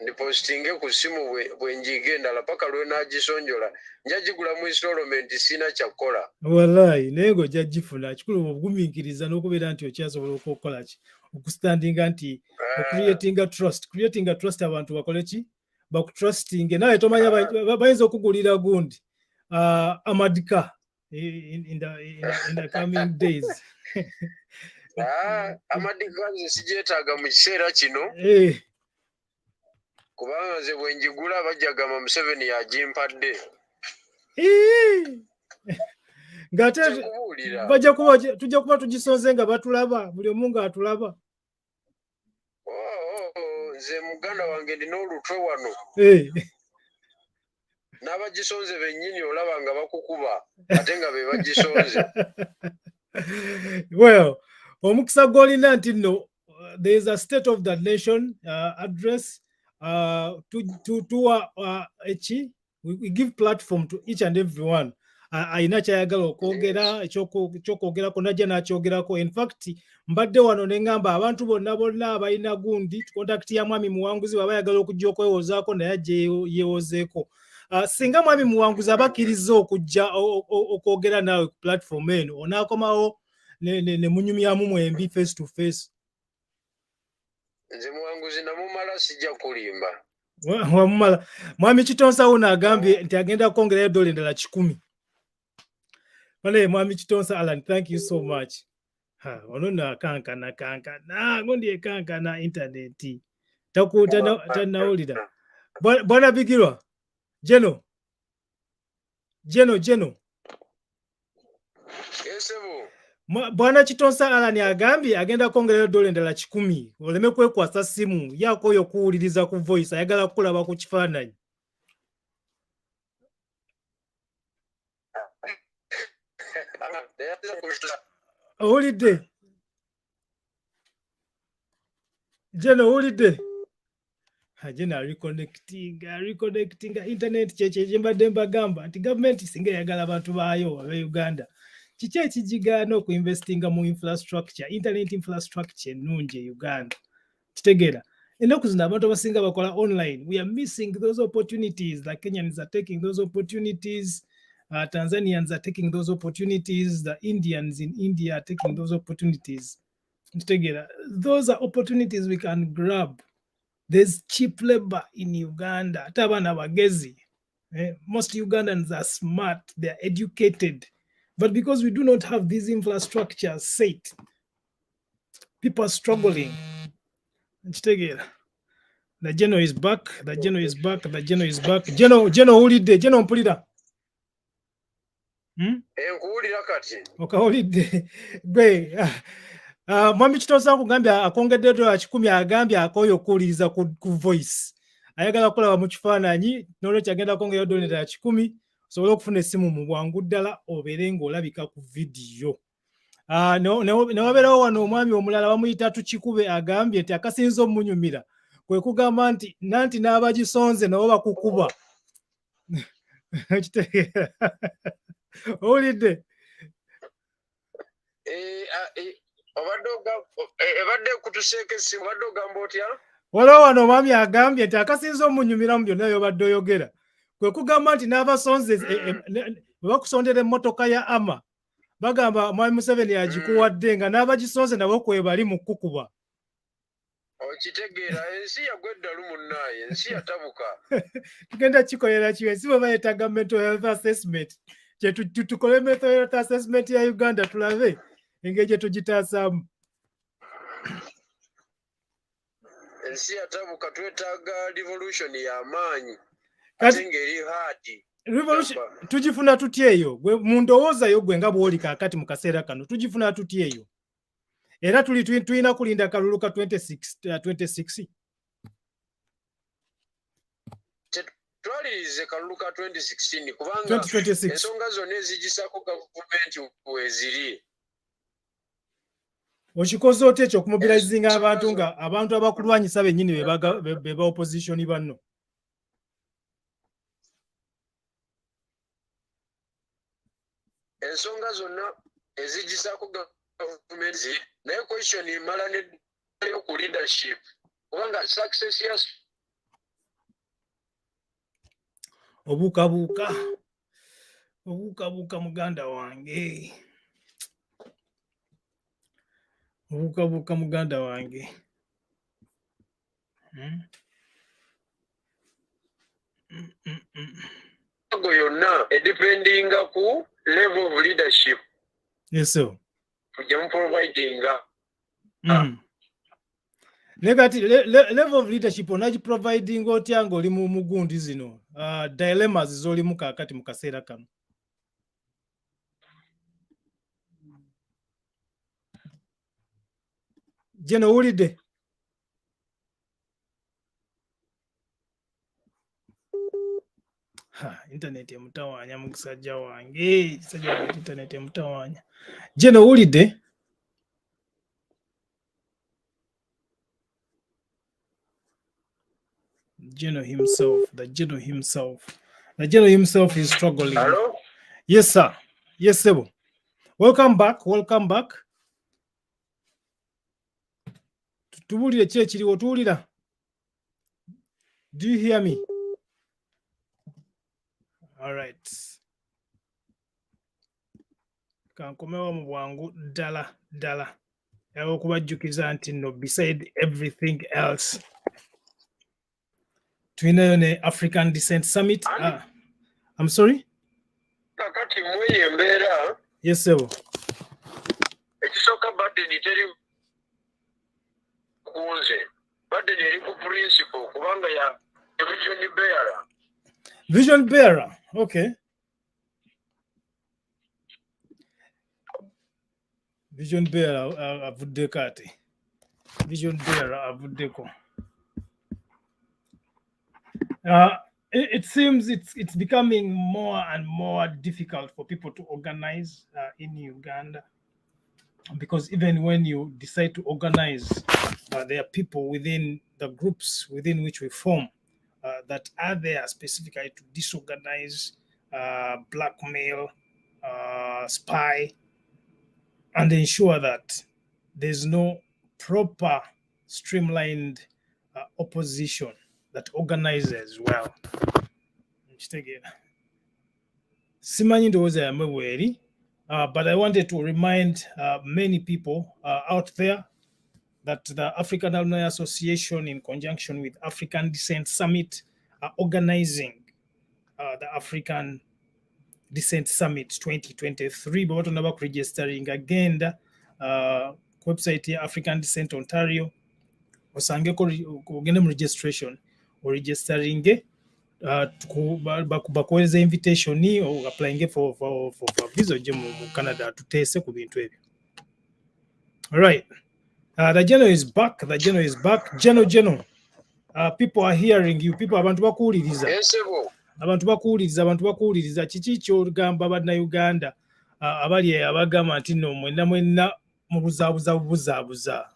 ndipositinge ku simu bwenjiga endala paka lwe nagisonjola njagigula mu installment sina kyakkola wallahi naye ng'ojja gifuna kikulu obugumiikiriza n'okubeera nti okyasobola okukola ki okustandinga nti creatinga trust abantu bakole ki bakutrustinge naye tomanya bayinza okugulira gundi amadika in the coming days amadika nze sigyetaaga mu kiseera kino kubanga nze bwenjigula bajjagamba Museveni yagimpadde ng'ate tujja kuba tugisonze nga batulaba buli omu ng'atulaba nze muganda wange ndina olutwe wano n'abagisonze bennyini olaba nga bakukuba ate nga be bagisonze well omukisa gw'olina nti nno there is a state of the nation address we give platform to each and everyone ayina kyayagala okwogera ekyokwogerako najja n'akyogerako in fact mbadde wano ne ŋŋamba abantu bonna abalina gundi kontakiti ya mwami Muwanguzi baba ayagala okujja okwewozaako naye ajje yeewozeeko singa mwami Muwanguzi abakkiriza okujja okwogera naawe ku platform eno onaakomawo ne munyumyamu mwembi face to face nze Muwanguzi namumala sijja kulimba wamumala mwami Kitonsa uno agambye nti agenda kwongerayo dola endala 1,000 Wale mwami Kitonsa Alan, thank you so much. Ono na kankana gondi kankana internet. Tanawulira. Bwana Bigirwa. Jeno. Yesebu. Bwana Kitonsa Alan agambye agenda kwongerayo dola endala 1,000. Oleme kwekwasa simu yako yo kuwuliriza ku voice ayagala kulaba ku kifaananyi. Owulidde owulidde Jeno reconnecting internet kye mbadde mbagamba nti gavumenti singa eyagala abantu baayo aba Uganda kiki ekigigaana okuinvestinga mu internet infrastructure ennungi e Uganda kitegeera ennaku zino abantu abasinga bakola online. We are missing those opportunities. The Kenyans are taking those opportunities. Tanzanians are taking those opportunities. The Indians in India are taking those opportunities. Those are opportunities we can grab. There's cheap labor in Uganda. Most Ugandans are smart. They're educated. But because we do not have these infrastructures set, people are struggling. The Jeno is back. Jeno ulide. Jeno mpulira. Nkuwulira kati. Okawulidde. Gwe. Mwami Kitonsa kugambya akwongedde dola 1,000 agambye akoyo okuwuliriza ku voice. Ayagala kulaba mu kifaananyi n'olwekyo agenda kwongerayo dola endala 1,000 osobole okufuna essimu mu bwangu ddala obeere ng'olabika ku vidiyo. Ne wabeerawo wano omwami omulala bamuyita Tukikube agambye nti akasinza omunyumira kwe kugamba nti nanti n'abagisonze nabo bakukuba. Owulidde? Ebadde kutuseeka essimu obadde ogamba otya? Waliwo wano omwami agambye nti akasinza omunyumira mu byonna by'obadde oyogera kwe kugamba nti n'abasonze bwe bakusondera emmotoka ya ama bagamba mwami Museveni agikuwadde nga n'abagisonze nabo kwe bali mu kukuba. okitegeera ensi yagweddalu munnaye ensi yatabuka tugenda kikolera kiwe si bwe bayetaga mental health assessment tukole mental health assessment ya Uganda tulabe engeri gye tugitaasaamu. ensi yatabuka twetaaga revolution y'amaanyi ate ng'eri haadi revolution tugifuna tutya eyo gwe mu ndowoozayo gwe nga bw'oli kaakati mu kaseera kano tugifuna tutya eyo era tulina kulinda kalulu ka 26 twalirize kalulu ka 2016 kubanga ensonga zonna ezigisaako gavumenti weeziri. Okikoze otya ekyo okumobilizinga abantu nga abantu abakulwanyisa bennyini be ba opposition banno? Ensonga zonna ezigisaako gavumenti naye question imala ne ku leadership kubanga success ya obuukabuuka muganda wange obuukabuuka muganda wange go yonna edependinga ku level of leadership yeso gye muprovidinga negati level of leadership onagiprovidinga otya ng'oli mu mugundi zino dilemmas z'olimu kaakati mu kaseera kano? Jeno owulidde? Internet emutawaanya mu kisajja wange internet emutawaanya. Jeno owulidde? The General himself is struggling. Hello? Yes, sir. Yes, sir. Welcome back. Tuwulire ki ekiriwo tuwulira? Do you hear me? All right. Kankomewo mu bwangu ddala. Yawe okubajjukiza nti no beside everything else. Tulinayo ne African Descent Summit. I'm sorry? Kakati mwe embeera. Yes, sir. Ekisooka badde teri kunze. Badde eri ku principle kubanga ya vision bearer. Vision bearer. Okay. Vision bearer avuddeko ate. Vision bearer avuddeko. It seems it's becoming more and more difficult for people to organize in Uganda, because even when you decide to organize, there are people within the groups within which we form that are there specifically to disorganize, blackmail, spy, and ensure that there's no proper streamlined opposition that organizes well. Simanyi ndowooza yamwe bweri, but I wanted to remind many people out there that the African Alumni Association, in conjunction with African Descent Summit, are organizing the African Descent Summit 2023. But what about registering again the website here, African Descent Ontario, osangeko ogende mu registration or registering bakuweza invitation or applying for visa je mu Canada tuteese ku bintu ebyo. All right. The General is back. General. People are hearing you. People abantu bakuwuliriza. Abantu bakuwuliriza kiki ky'ogamba bannayuganda abali abagamba nti no mwenna mubuzaabuza.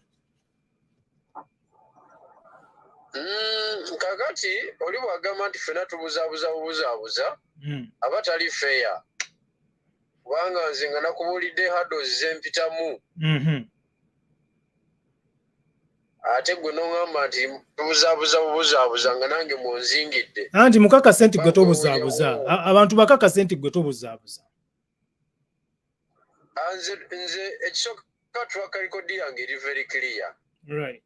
Kakati oli bwagamba nti ffenna tubuzaabuza abatali feya kubanga nze nga nakubuulidde hados zempitamu ate gwe n'oŋŋamba nti tubuzaabuza nga nange munzingidde anti mukakase nti gwe tobuzaabuza abantu bakakase nti gwe tobuzaabuza. Nze ekisooka track record yange eri very clear. Right.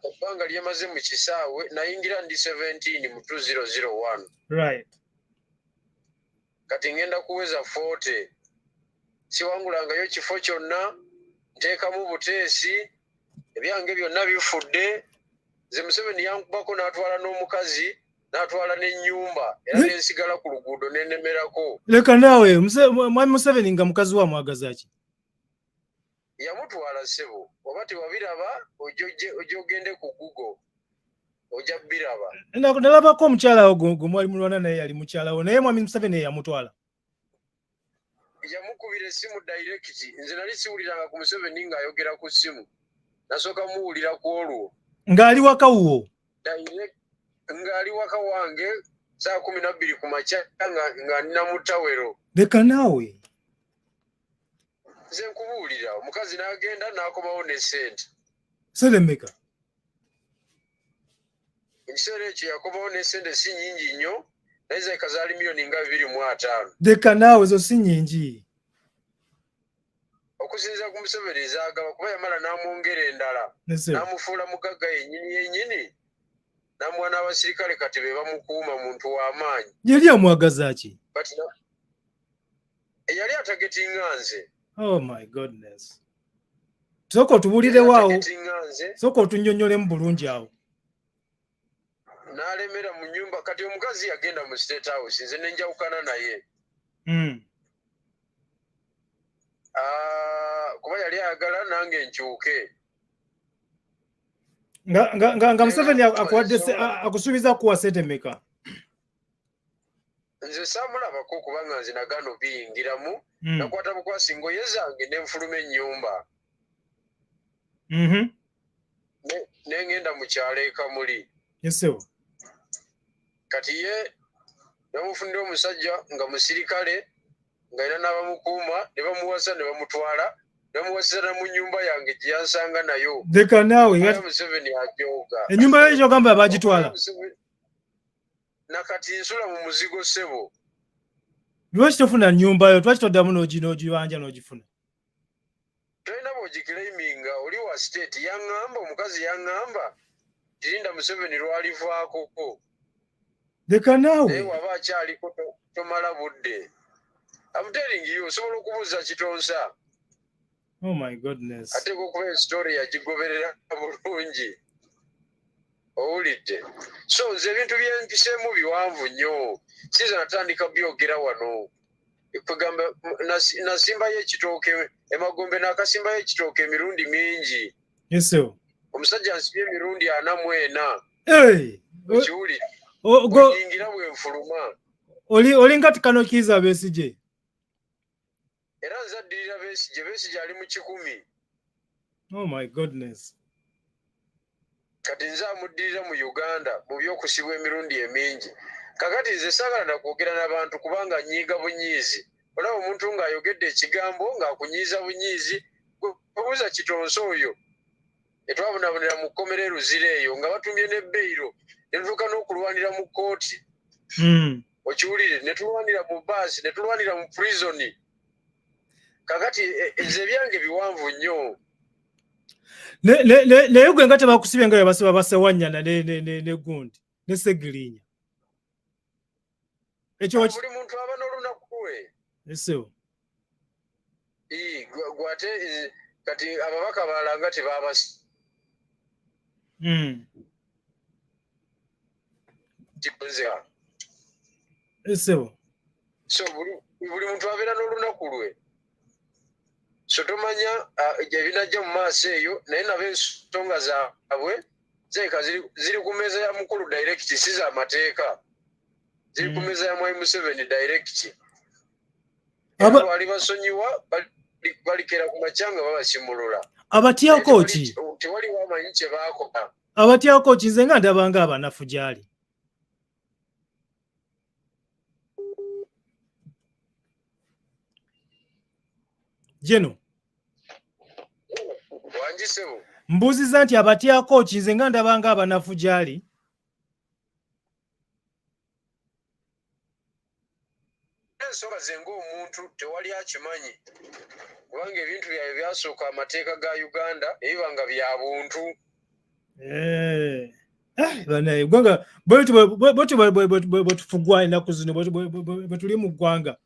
ebbanga lyemaze mu kisaawe nayingira ndi 17 mu 2001 Right. kati ngenda kuweza 40 siwangulangayo kifo kyonna nteekamu buteesi ebyange byonna bifudde nze Museveni yankubako n'atwala n'omukazi n'atwala n'ennyumba era nensigala ku luguudo nenemerako. Leka naawe mwami Museveni nga mukazi wa mwagaza ki? Yamutwala ssebo oba tewabiraba ojja ogende ku Google ojja biraba. Nalabako omukyala ogwo mwali mulwana naye yali mukyalawo naye mwami Museveni yamutwala. Yamukubira essimu direct nze nali siwuliranga ku Museveni ng'ayogera ku ssimu nasooka muwulira ku olwo ng'ali waka wuwo ng'ali waka wange saa 12 ku makya nga nina mu tawero. Leka naawe nze nkubuulira omukazi n'agenda n'akomawo ne ssente Seremeka. Ekiseera ekyo yakomawo ne ssente si nnyingi nnyo naye zekazaali miliyoni nga 2.5. Leka naawe zo si nnyingi. Okusinziira ku Museveni zaagaba kuba yamala n'amwongera endala n'amufuula mugagga yennyini n'amuwa n'abasirikale kati be bamukuuma muntu w'amaanyi. Yali amwagaza ki? Yali atagetinga nze. Oh my goodness. Soko tubulire waawo. Soko otunnyonnyolemu bulungi awo. N'alemera mu nnyumba kati omukazi yagenda mu State House nze ne njawukana naye. Kuba yali ayagala nange nkyuke. Nga Museveni akusuubiza kuwa ssente mmeka? Nze saamulabako kubanga nze nagano biyingiramu nakwata bukwasi ngoye zange ne nfuluma ennyumba. Ne ngenda mu kyalo ekamuli. Yesewo. Kati ye bamufunira omusajja nga musirikale ng'alina n'abamukuuma ne bamuwasa ne bamutwala ne bamuwasiza mu nnyumba yange gye yansanga nayo. Leka naawe Museveni ajooga. ennyumba ye kyogamba bagitwala. Nakati nsula mu muzigo ssebo. Lwaki tofuna nnyumba yo? Lwaki toddamu n'ogibanja n'ogifuna? Tolina bw'ogiclaiminga oli wa state. Yaŋŋamba omukazi yaŋŋamba tirinda Museveni lwalivaako. Leka naawe. Naye waba akyaliko tomala budde. I'm telling you, osobola okubuuza kitonsa. Oh my goodness. Ate okuba esitory yagigoberera bulungi. Owulidde. So nze ebintu byempiseemu biwanvu nnyo. Siza natandika byogera wano. Ekugamba nasimbayo ekitooke emagombe n'akasimbayo ekitooke emirundi mingi. Yesewo. Omusajja ansibye emirundi 44. Okiwulire. Oyingira bwenfuluma. Oli nga Kano Kiiza Besigye. Era nzaddirira Besigye ali mu 10. Oh my goodness. Kati nze amuddirira mu Uganda mu by'okusibwa emirundi emingi. Kakati nze saagala nakwogera n'abantu kubanga nyiiga bunyiizi. Olaba omuntu ng'ayogedde ekigambo ng'akunyiiza bunyiizi obuuza kitonsa oyo. Etwabonabonera mu kkomera eruzira eyo nga batumye ne beyiro ne tutuuka n'okulwanira mu kkooti. Okiwulire ne tulwanira mu baasi ne tulwanira mu prisoni. Kakati nze ebyange biwanvu nnyo. naye gwe nga tebakusibye nga basiba basewanyana ne gundi ne segirinya ekyo buli muntu aba n'olunaku lwe esewo gwate kati ababaka balala nga tebabasi esewo so buli muntu abeera n'olunaku lwe so tomanya ebinajja mu maaso eyo naye nabo ensonga zaabwe zeeka ziri ku mmeeza ya mukulu direct si za mateeka ziri ku mmeeza ya Mwai Museveni direct bali basonyiwa balikera ku makyanga babasimulula abatyako ki tewaliwo amanyi kye baakola abatyako ki nze nga ndabanga abanafu gyali jeno wanjisebo mbuuziza nti abatyako ki nze nga ndabanga abanafu gyali ensonga ze ng'omuntu tewali akimanyi kubanga ebintu byabwe byasooka amateeka ga Uganda ebiba nga bya buntu Bana igwanga bwe tufugwa ennaku zino bwe tuli mu ggwanga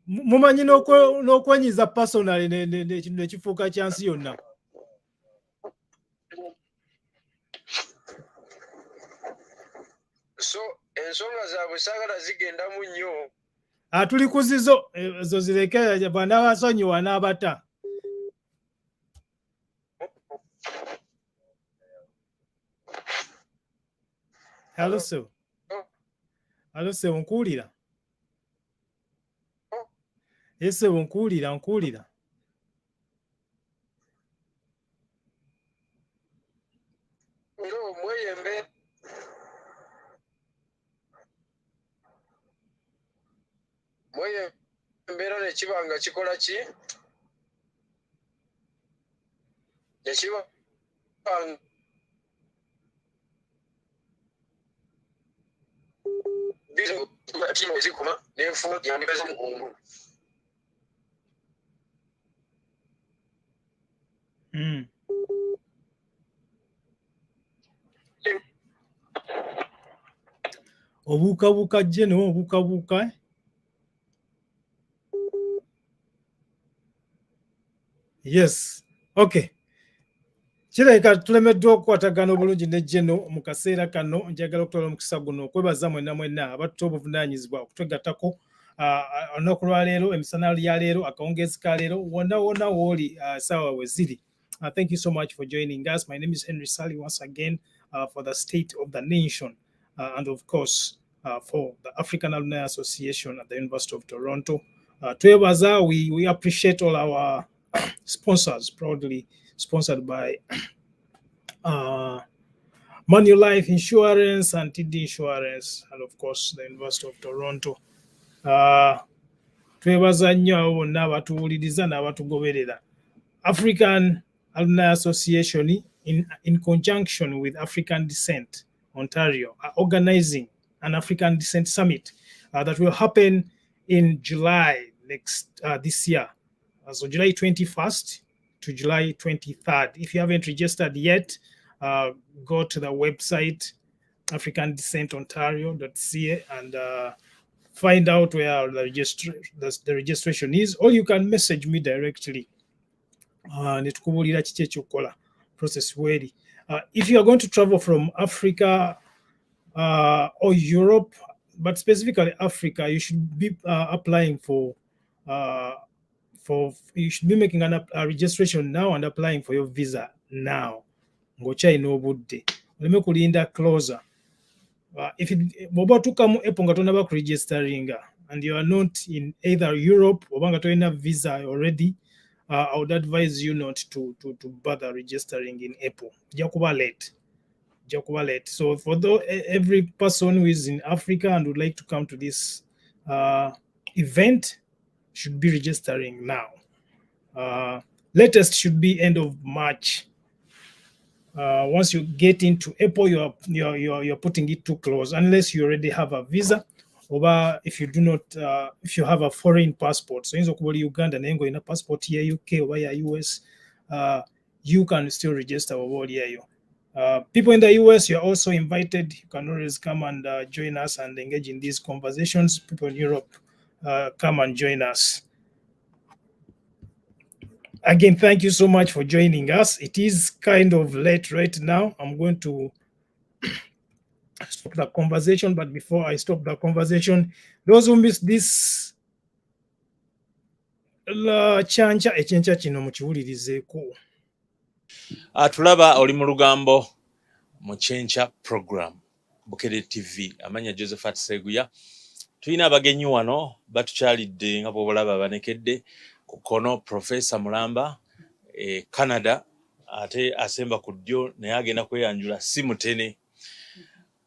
mumanyi n'okwenyiza personal nekifuuka kyansi yonna. So ensonga zaabwe saagala zigendamu nnyo. Tuli ku zizo ezo zireke bana basonyiwa n'abata. Hello sir, nkuwulira? Yes, nkuwulira. Mweyembeera ne kiba nga kikola ki? Ne kiba ezikuma n'enfumo yandikaze mukungu. Obuukabuuka jeno obuukabuuka. Yes, okay. Kirabika tulemeddwa okukwatagana obulungi ne Jeno mu kaseera kano. Njagala okutwala omukisa guno okwebaza mwenna abatute obuvunaanyizibwa okutwegattako olunaku lwa leero, emisana ya leero, akawungeezi ka leero, wonna wooli essaawa we ziri. Thank you so much for joining us. My name is Henry Sally once again for the State of the Nation and of course for the African Alumni Association at the University of Toronto. Twebaza, we appreciate all our sponsors, proudly sponsored by Manulife Insurance and TD Insurance, and of course the University of Toronto. Twebaza nnyo abo bonna abatuwuliriza n'abatugoberera. African Alumni Association in conjunction with African Descent Ontario are organizing an African Descent Summit that will happen in July this year. So July 21st to July 23rd. If you haven't registered yet, go to the website africandescentontario.ca and find out where the registration is, or you can message me directly. Process weri. If you are going to travel from Africa or Europe, but specifically Africa, you should be applying you should be making a registration now and applying for your visa now. Ngochai no budde. Oleme kulinda closer. If boba tukamu epo nga tonaba ku registering and you are not in either Europe or nga toina visa already, I would advise you not to bother registering in April. Jakuba late. So for every person who is in Africa and would like to come to this event should be registering now. Latest should be end of March. Once you get into April, you're putting it too close, unless you already have a visa, or if you do not, if you have a foreign passport. So in Uganda, Nengo in a passport here, UK or US, you can still register here. People in the US, you're also invited. You can always come and join us and engage in these conversations. People in Europe, come and join us. Again, thank you so much for joining us. It is kind of late right now. I'm going to stop the conversation, but before I stop the conversation, those who missed this ekyenkya kino mukiwulirizeeko. Tulaba oli mu lugambo mu kyenkya program Bukere TV, amanya Josephat Seguya. Tulina abagenyi wano batukyalidde nga bw'olaba banekedde ku kono Professor Mulamba Canada, ate asemba ku ddyo naye agenda kweyanjula si mutene.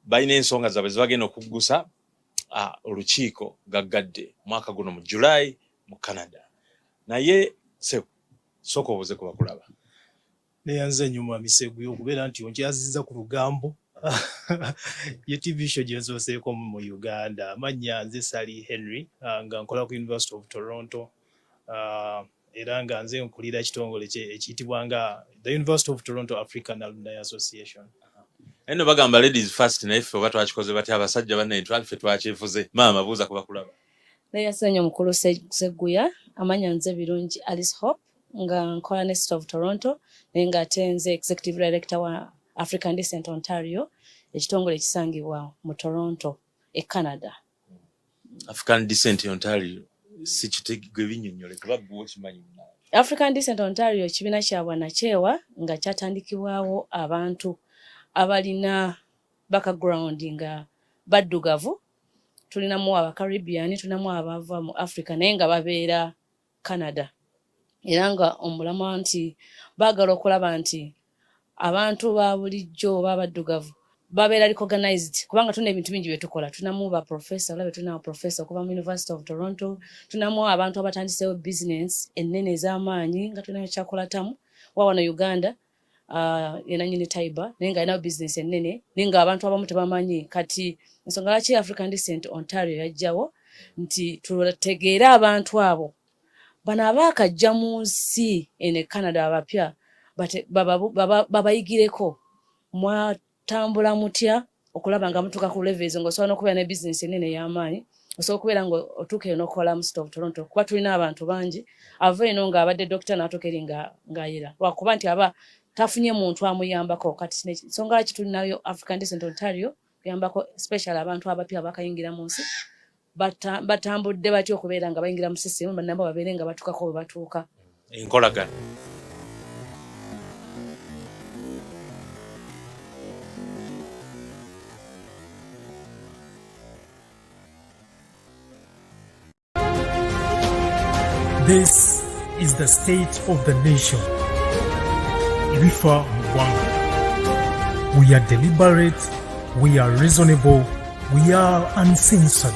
Balina ensonga zaabwe ze bagenda okuggusa olukiiko gaggadde mwaka guno mu July mu Canada. Naye sooka obuze ku bakulaba. Neyanze nyuma Misegu okubeera nti onkyazizza ku lugambo. Ye TV show gye nsoseeko mu Uganda. Amannya nze Sally Henry, nga nkola ku University of Toronto. era nga nze nkulira ekitongole ekiyitibwa nga the University of Toronto African Alumni Association. Eno bagamba ladies first naye ffe oba twakikoze batya abasajja banne ffe twakyefuze. Maama buuza kuba kulaba. Leyasenyo omukulu Seguya amanya nze birungi Alice Hope nga nkola ne City of Toronto naye nga ate nze Executive Director wa African Descent Ontario ekitongole ekisangibwa mu Toronto Canada. African Descent Ontario si kitegwe binnyonnyole kuba gwe kimanyi. African Descent Ontario kibiina kya bwannakyewa nga kyatandikibwawo abantu abalina background nga baddugavu. Tulinamu aba Caribbean, tulinamu abava mu Africa naye nga babeera Canada. Era nga omulama nti baagala okulaba nti abantu ba bulijjo babaddugavu babeera recognized kubanga tuna ebintu bingi bye tukola. Tunamu ba professor, olabe tuna professor kuva mu University of Toronto, tunamu abantu abatandisewo business ennene ez'amaanyi nga tunayo kyakola tamu wa wano Uganda yena nyini Taiba naye nga alina business ennene naye nga abantu abamu tebamanyi. Kati ensonga lwaki African Descent Ontario yajjawo nti tutegeere abantu abo bano abaakajja mu nsi ene Canada abapya babayigireko mwatambula mutya okulaba nga mutuuka ku levels ng'osobola n'okubeera ne business ennene ey'amaanyi, osobola okubeera nga otuuka eno n'okola mu City of Toronto kuba tulina abantu bangi. Ava eno ng'abadde dokita n'atuuka eri ng'ayera lwakuba nti aba tafunye muntu amuyambako. Kati ensonga lwaki tulinayo African Descent Ontario kuyambako special abantu abapya abakayingira mu nsi batambudde batya okubeera nga bayingira mu system nabo babeere nga batuukako we batuuka. Enkolagana. This is the state of the nation. Ibifa Mugwanga. We are deliberate, we are reasonable, we are uncensored.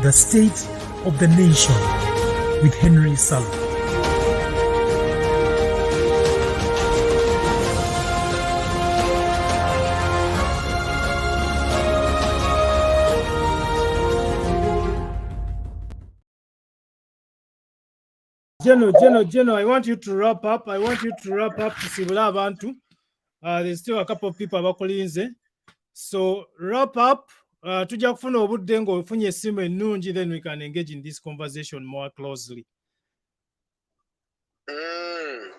The state of the nation with Henry Sally. Geno, I want you to wrap up. Tusibula abantu. There's still a couple of people abakolinze. So wrap up. Tujja kufuna obudde ng'ofunye essimu ennungi, then we can engage in this conversation more closely.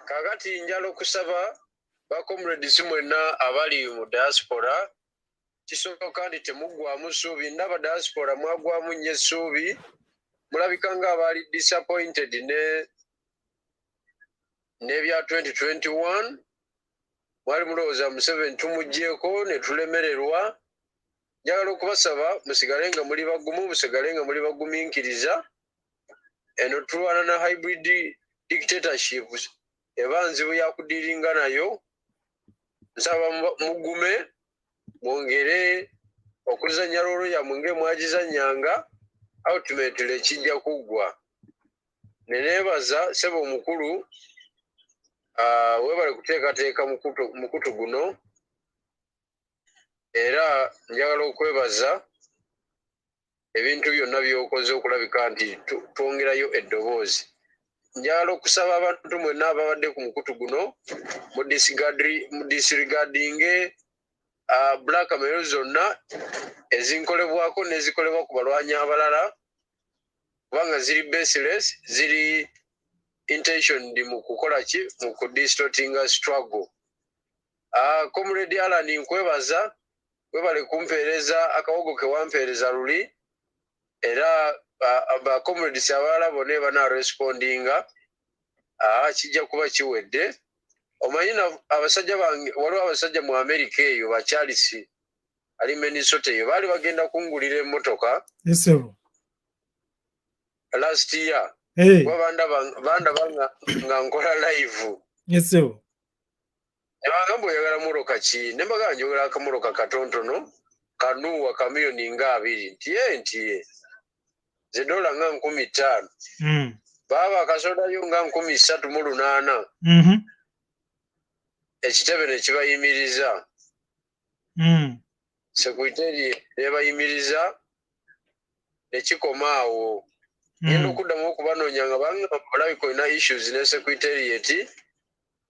Kakati njala okusaba bakomrades mwenna abali mu diaspora kisooka ndi temuggwamu ssuubi, ndaba diaspora mwagwamu nnyo essuubi, mulabika nga abaali disappointed n'ebya 2021 mwali mulowooza Museveni tumuggyeko ne tulemererwa. Njagala okubasaba musigale nga muli bagumu, musigale nga muli bagumiikiriza. Eno tulwana na hybrid dictatorship eba nzibu ya kudiringa nayo. Nsaba mugume mwongere okuzannya loolo yammwe ng'emwagizannyanga, ultimately kijja kuggwa. Ne neebaza ssebo omukulu weebale kuteekateeka mukutu guno, era njagala okwebaza ebintu byonna by'okoze okulabika nti twongerayo eddoboozi. Njagala okusaba abantu mwenna ababadde ku mukutu guno mu disregarding blackmail zonna ezinkolebwako n'ezikolebwa ku balwanyi abalala kubanga ziri baseless, ziri intentioned mu kukola ki mu kudistortinga struggle. Comrade Alan nkwebaza, webale kumpeereza akawogo ke wampeereza luli, era aba comrades abalala bonna bana respondinga kijja kuba kiwedde. Omanyi abasajja bange waliwo abasajja mu America eyo ba Charles ali Minnesota eyo baali bagenda kungulira emmotoka last year. Banda nga nkola live. Nebagamba oyagala muloka ki? Ne mbagamba njogera akamuloka katontono kanuwa kamiliyoni nga 2 ntiye $100 nga 15,000. Baba akasodayo nga 38,000. Ekitebe ne kibayimiriza. Sekretari ne bayimiriza ne kikomaawo. ngenda okuddamu okubanoonya nga balabika olina issues ne secretariat.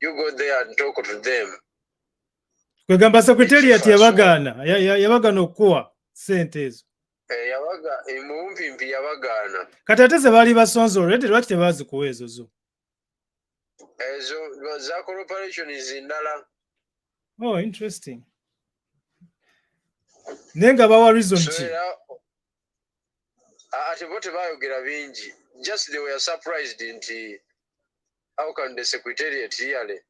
You go there and talk to them. Kwegamba secretariat yabagaana okuwa sente ezo. Mumpimpi yabagaana. Kati ate ze baali basonze already lwaki tebazikuwa ezo zo? Ezo za corporations ndala. Oh, interesting. Nenga bawa reason ki? Ate bo tebayogera bingi. Just they were surprised nti how can the secretariat really?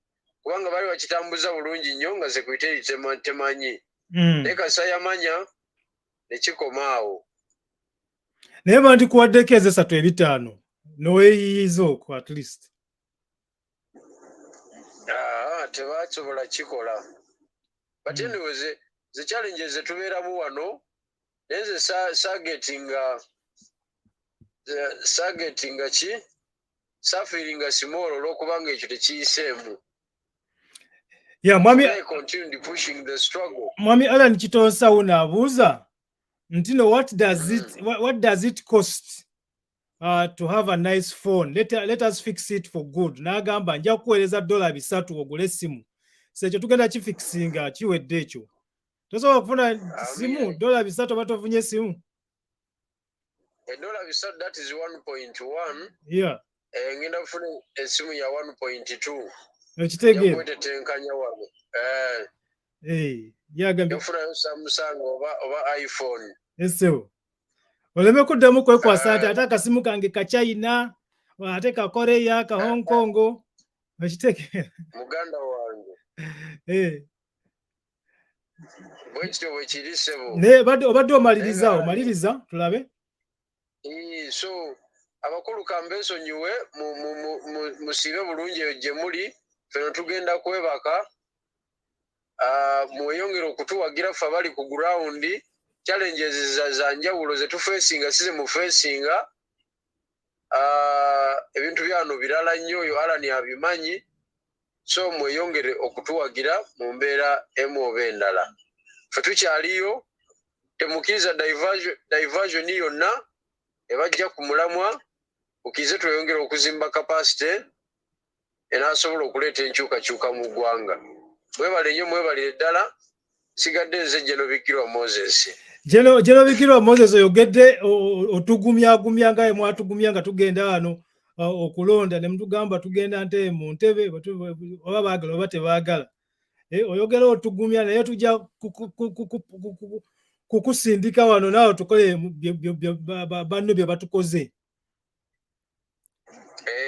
Kubanga bali bakitambuza bulungi nnyo nga secretariat temanyi. Naye kasa yamanya nekikomaawo. Naye bandikuwaddeko ezo 3-5 noweeyiyiza okwo at least. Tebasobola kikola. But anyways, the challenges zetubeeramu wano naye ze sagetinga ki safiringa small olwokubanga ekyo tekiyiseemu. Mwami Alan Kitonsawo n'abuuza nti no, what does it cost to have a nice phone? Let us fix it for good. N'agamba nja kuweereza $300 ogule essimu. So ekyo tugenda kifixinga kiwedde ekyo. Tosobola kufuna simu $300 oba tofunye essimu. $300 that is 1.1. Yeah. Ngenda kufuna essimu ya 1.2. Ekitegeera. Yakwetetenkanya wano. Yagambye. Yafunayo Samsung oba iPhone. Esewo. Oleme kuddamu kwekwasa ate akasimu kange ka China, ate ka Korea, ka Hong Kong. Ekitegeera. Muganda wange. Bwekityo bwekiri ssebo. Obadde omaliriza tulabe. So abakulu kambeesonyiwe musiibe bulungi eyo gye muli. Feno tugenda kwebaka. Mweyongere okutuwagira ffe abali ku ground. Challenges za njawulo ze tufeesinga si ze mufeesinga. Ebintu byano birala nnyo oyo Alan abimanyi. So mweyongere okutuwagira mu mbeera emu oba endala. Ffe tukyaliyo temukkiriza diversion yonna ebajja ku mulamwa ukize tweyongere okuzimba capacity enasobola okuleeta enkyukakyuka mu ggwanga. Mwebale nnyo mwebalire ddala sigadde nze Bigirwa Moses. Bigirwa Moses oyogedde otugumyagumya nga mwatugumya nga tugenda wano okulonda ne mutugamba tugenda nte mu ntebe oba baagala oba tebaagala. Oyogera otugumya naye tujja kukusindika wano naawe tukole banno bye batukoze.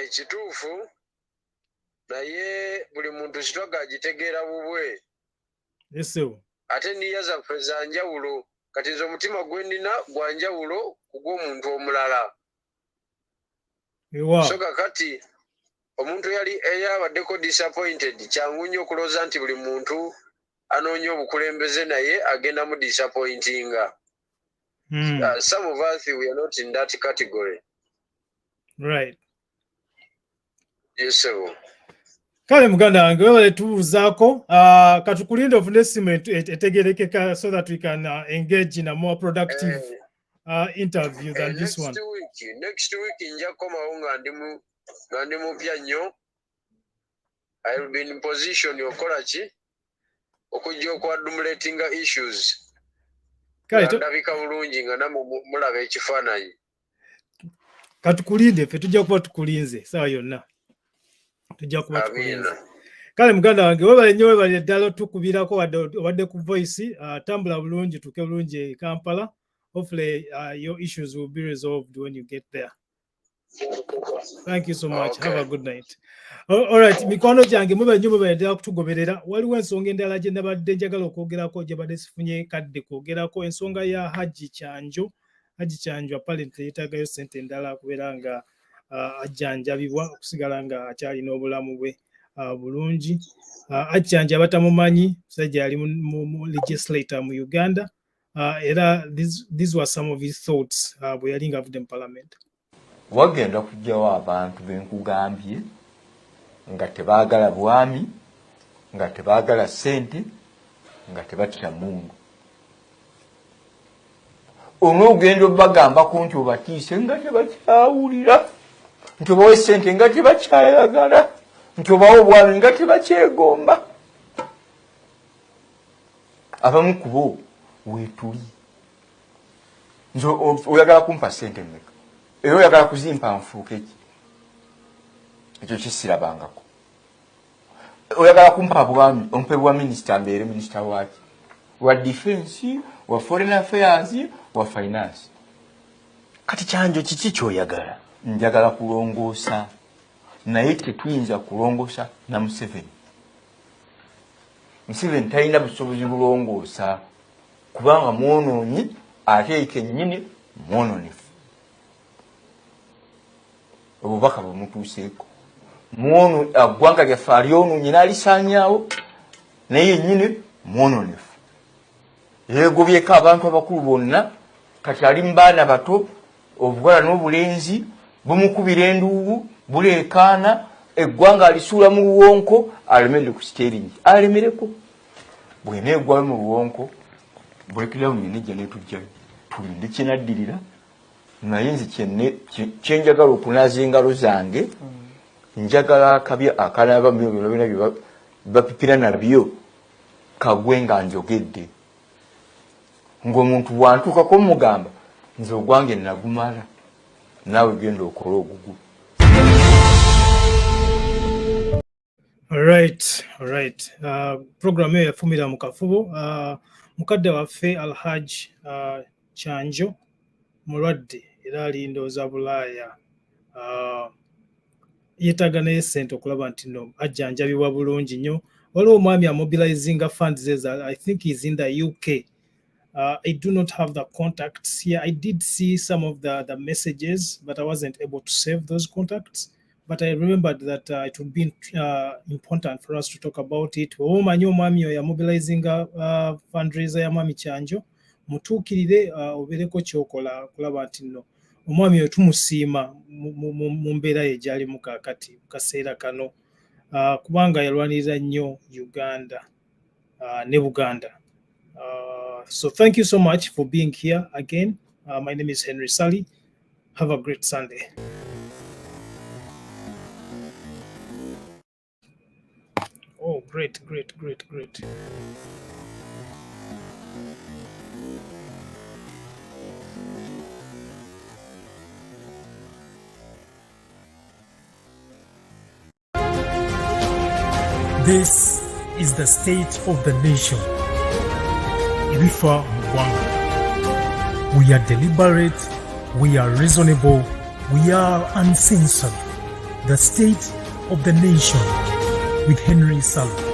Kituufu naye buli muntu kitwaga agitegeera bubwe. Esewo. Ate niya zaffe za njawulo kati nze omutima gwe nnina gwa njawulo ku gw'omuntu omulala. So kakati omuntu eyabaddeko disappointed kyangu nnyo okulowooza nti buli muntu anoonya obukulembeze naye agenda mu disappointinga. Some of us we are not in that category. Right. Yes, sir. Kale muganda wange webale tubuuzaako katukulinde ofune essimu etegerekeka so that we can engage in a more productive interview than this one. Next week nja kukomawo nga ndi mupya nnyo. I will be in position okola ki okujja okwadumulatinga issues. Ndabika bulungi nga namwe mulaba ekifaananyi. Katukulinde ffe tujja kuba tukulinze sawa yonna. Tujja kuba tukulinze. Kale muganda wange webale nnyo webale ddala otukubirako wadde ku voice tambula bulungi tuke bulungi e Kampala. Hopefully your issues will be resolved when you get there. Thank you so much. Okay. Have a good night. All right, mikwano gyange mube nnyo mube ddala kutugoberera. Waliwo ensonga endala gye nabadde njagala okwogerako gye badde sifunye kadde kwogerako, ensonga ya Haji Kyanjo. Haji Kyanjo apparently yeetaagayo ssente endala kubeera nga ajjanjabibwa okusigala nga akyalina obulamu bwe bulungi. Haji Kyanjo abatamumanyi musajja yali mu legislator mu Uganda. Era these were some of his thoughts bwe yali ng'avudde mu parliament. Wagenda kujjawo abantu benkugambye nga tebaagala bwami, nga tebaagala ssente, nga tebatya Mungu. onoogenda obagambako nti obatiise nga tebakyawulira, nti obawe ssente nga tebakyayagala, nti obawe obwami nga tebakyegomba. Abamu ku bo weetuli. Nze oyagala kumpa ssente mmeka? Era oyagala kuzimpa nfuuke ki? Ekyo kisirabangako. Oyagala kumpa bwami, ompe bwa minisita mbeere minisita waki? Wa defense, wa foreign affairs, wa finance. Kati kyanjo kiki kyoyagala? Njagala kulongoosa. Naye tetuyinza kulongoosa na Museveni. Museveni talina busobozi bulongoosa kubanga mwonoonyi ate kennyini mwononefu. Obubaka bumutuuseeko. Mwono aggwanga lyaffe alyonoonye n'alisaanyaawo naye yennyini mwononefu. Yeegobyeko abantu abakulu bonna, kati ali mu baana bato, obuwala n'obulenzi, bumukubira enduubu, buleekaana, eggwanga alisuula mu luwonko, alemedde ku siteeringi. Alemereko. Bw'eneegwayo mu luwonko, breakdown yenejja n'etujjayo. Tulinde kyenaddirira. Naye nze kyenjagala okunaaza engalo zange, njagala akabi akanaaba byonna bapipira nabyo kagwe nga njogedde. Ng'omuntu bwantuukako mugamba nze ogwange nagumala, naawe genda okola ogugu. All right. Program eyo yafumira mu kafubo. Mukadde waffe Alhaj Kyanjo mulwadde era alindooza Bulaaya. Yeetaaga naye ssente okulaba nti no ajjanjabibwa bulungi nnyo. Waliwo omwami amobilizinga funds ze, I think he's in the UK. I do not have the contacts here. I did see some of the messages, but I wasn't able to save those contacts. But I remembered that it would be important for us to talk about it. Omanyi omwami oyo yamobilizinga fundraiser ya mwami Kyanjo, mutuukirire obeereko kyokola kulaba nti no omwami oyo tumusiima mu mbeera ye gy'ali mu kaakati mu kaseera kano, kubanga yalwanirira nnyo Uganda ne Buganda. So thank you so much for being here again. My name is Henry Sally. Have a great Sunday. Oh, great. This is the state of the nation. Ibifa Mugwanga. We are deliberate, we are reasonable, we are uncensored. The state of the nation with Henry Sally.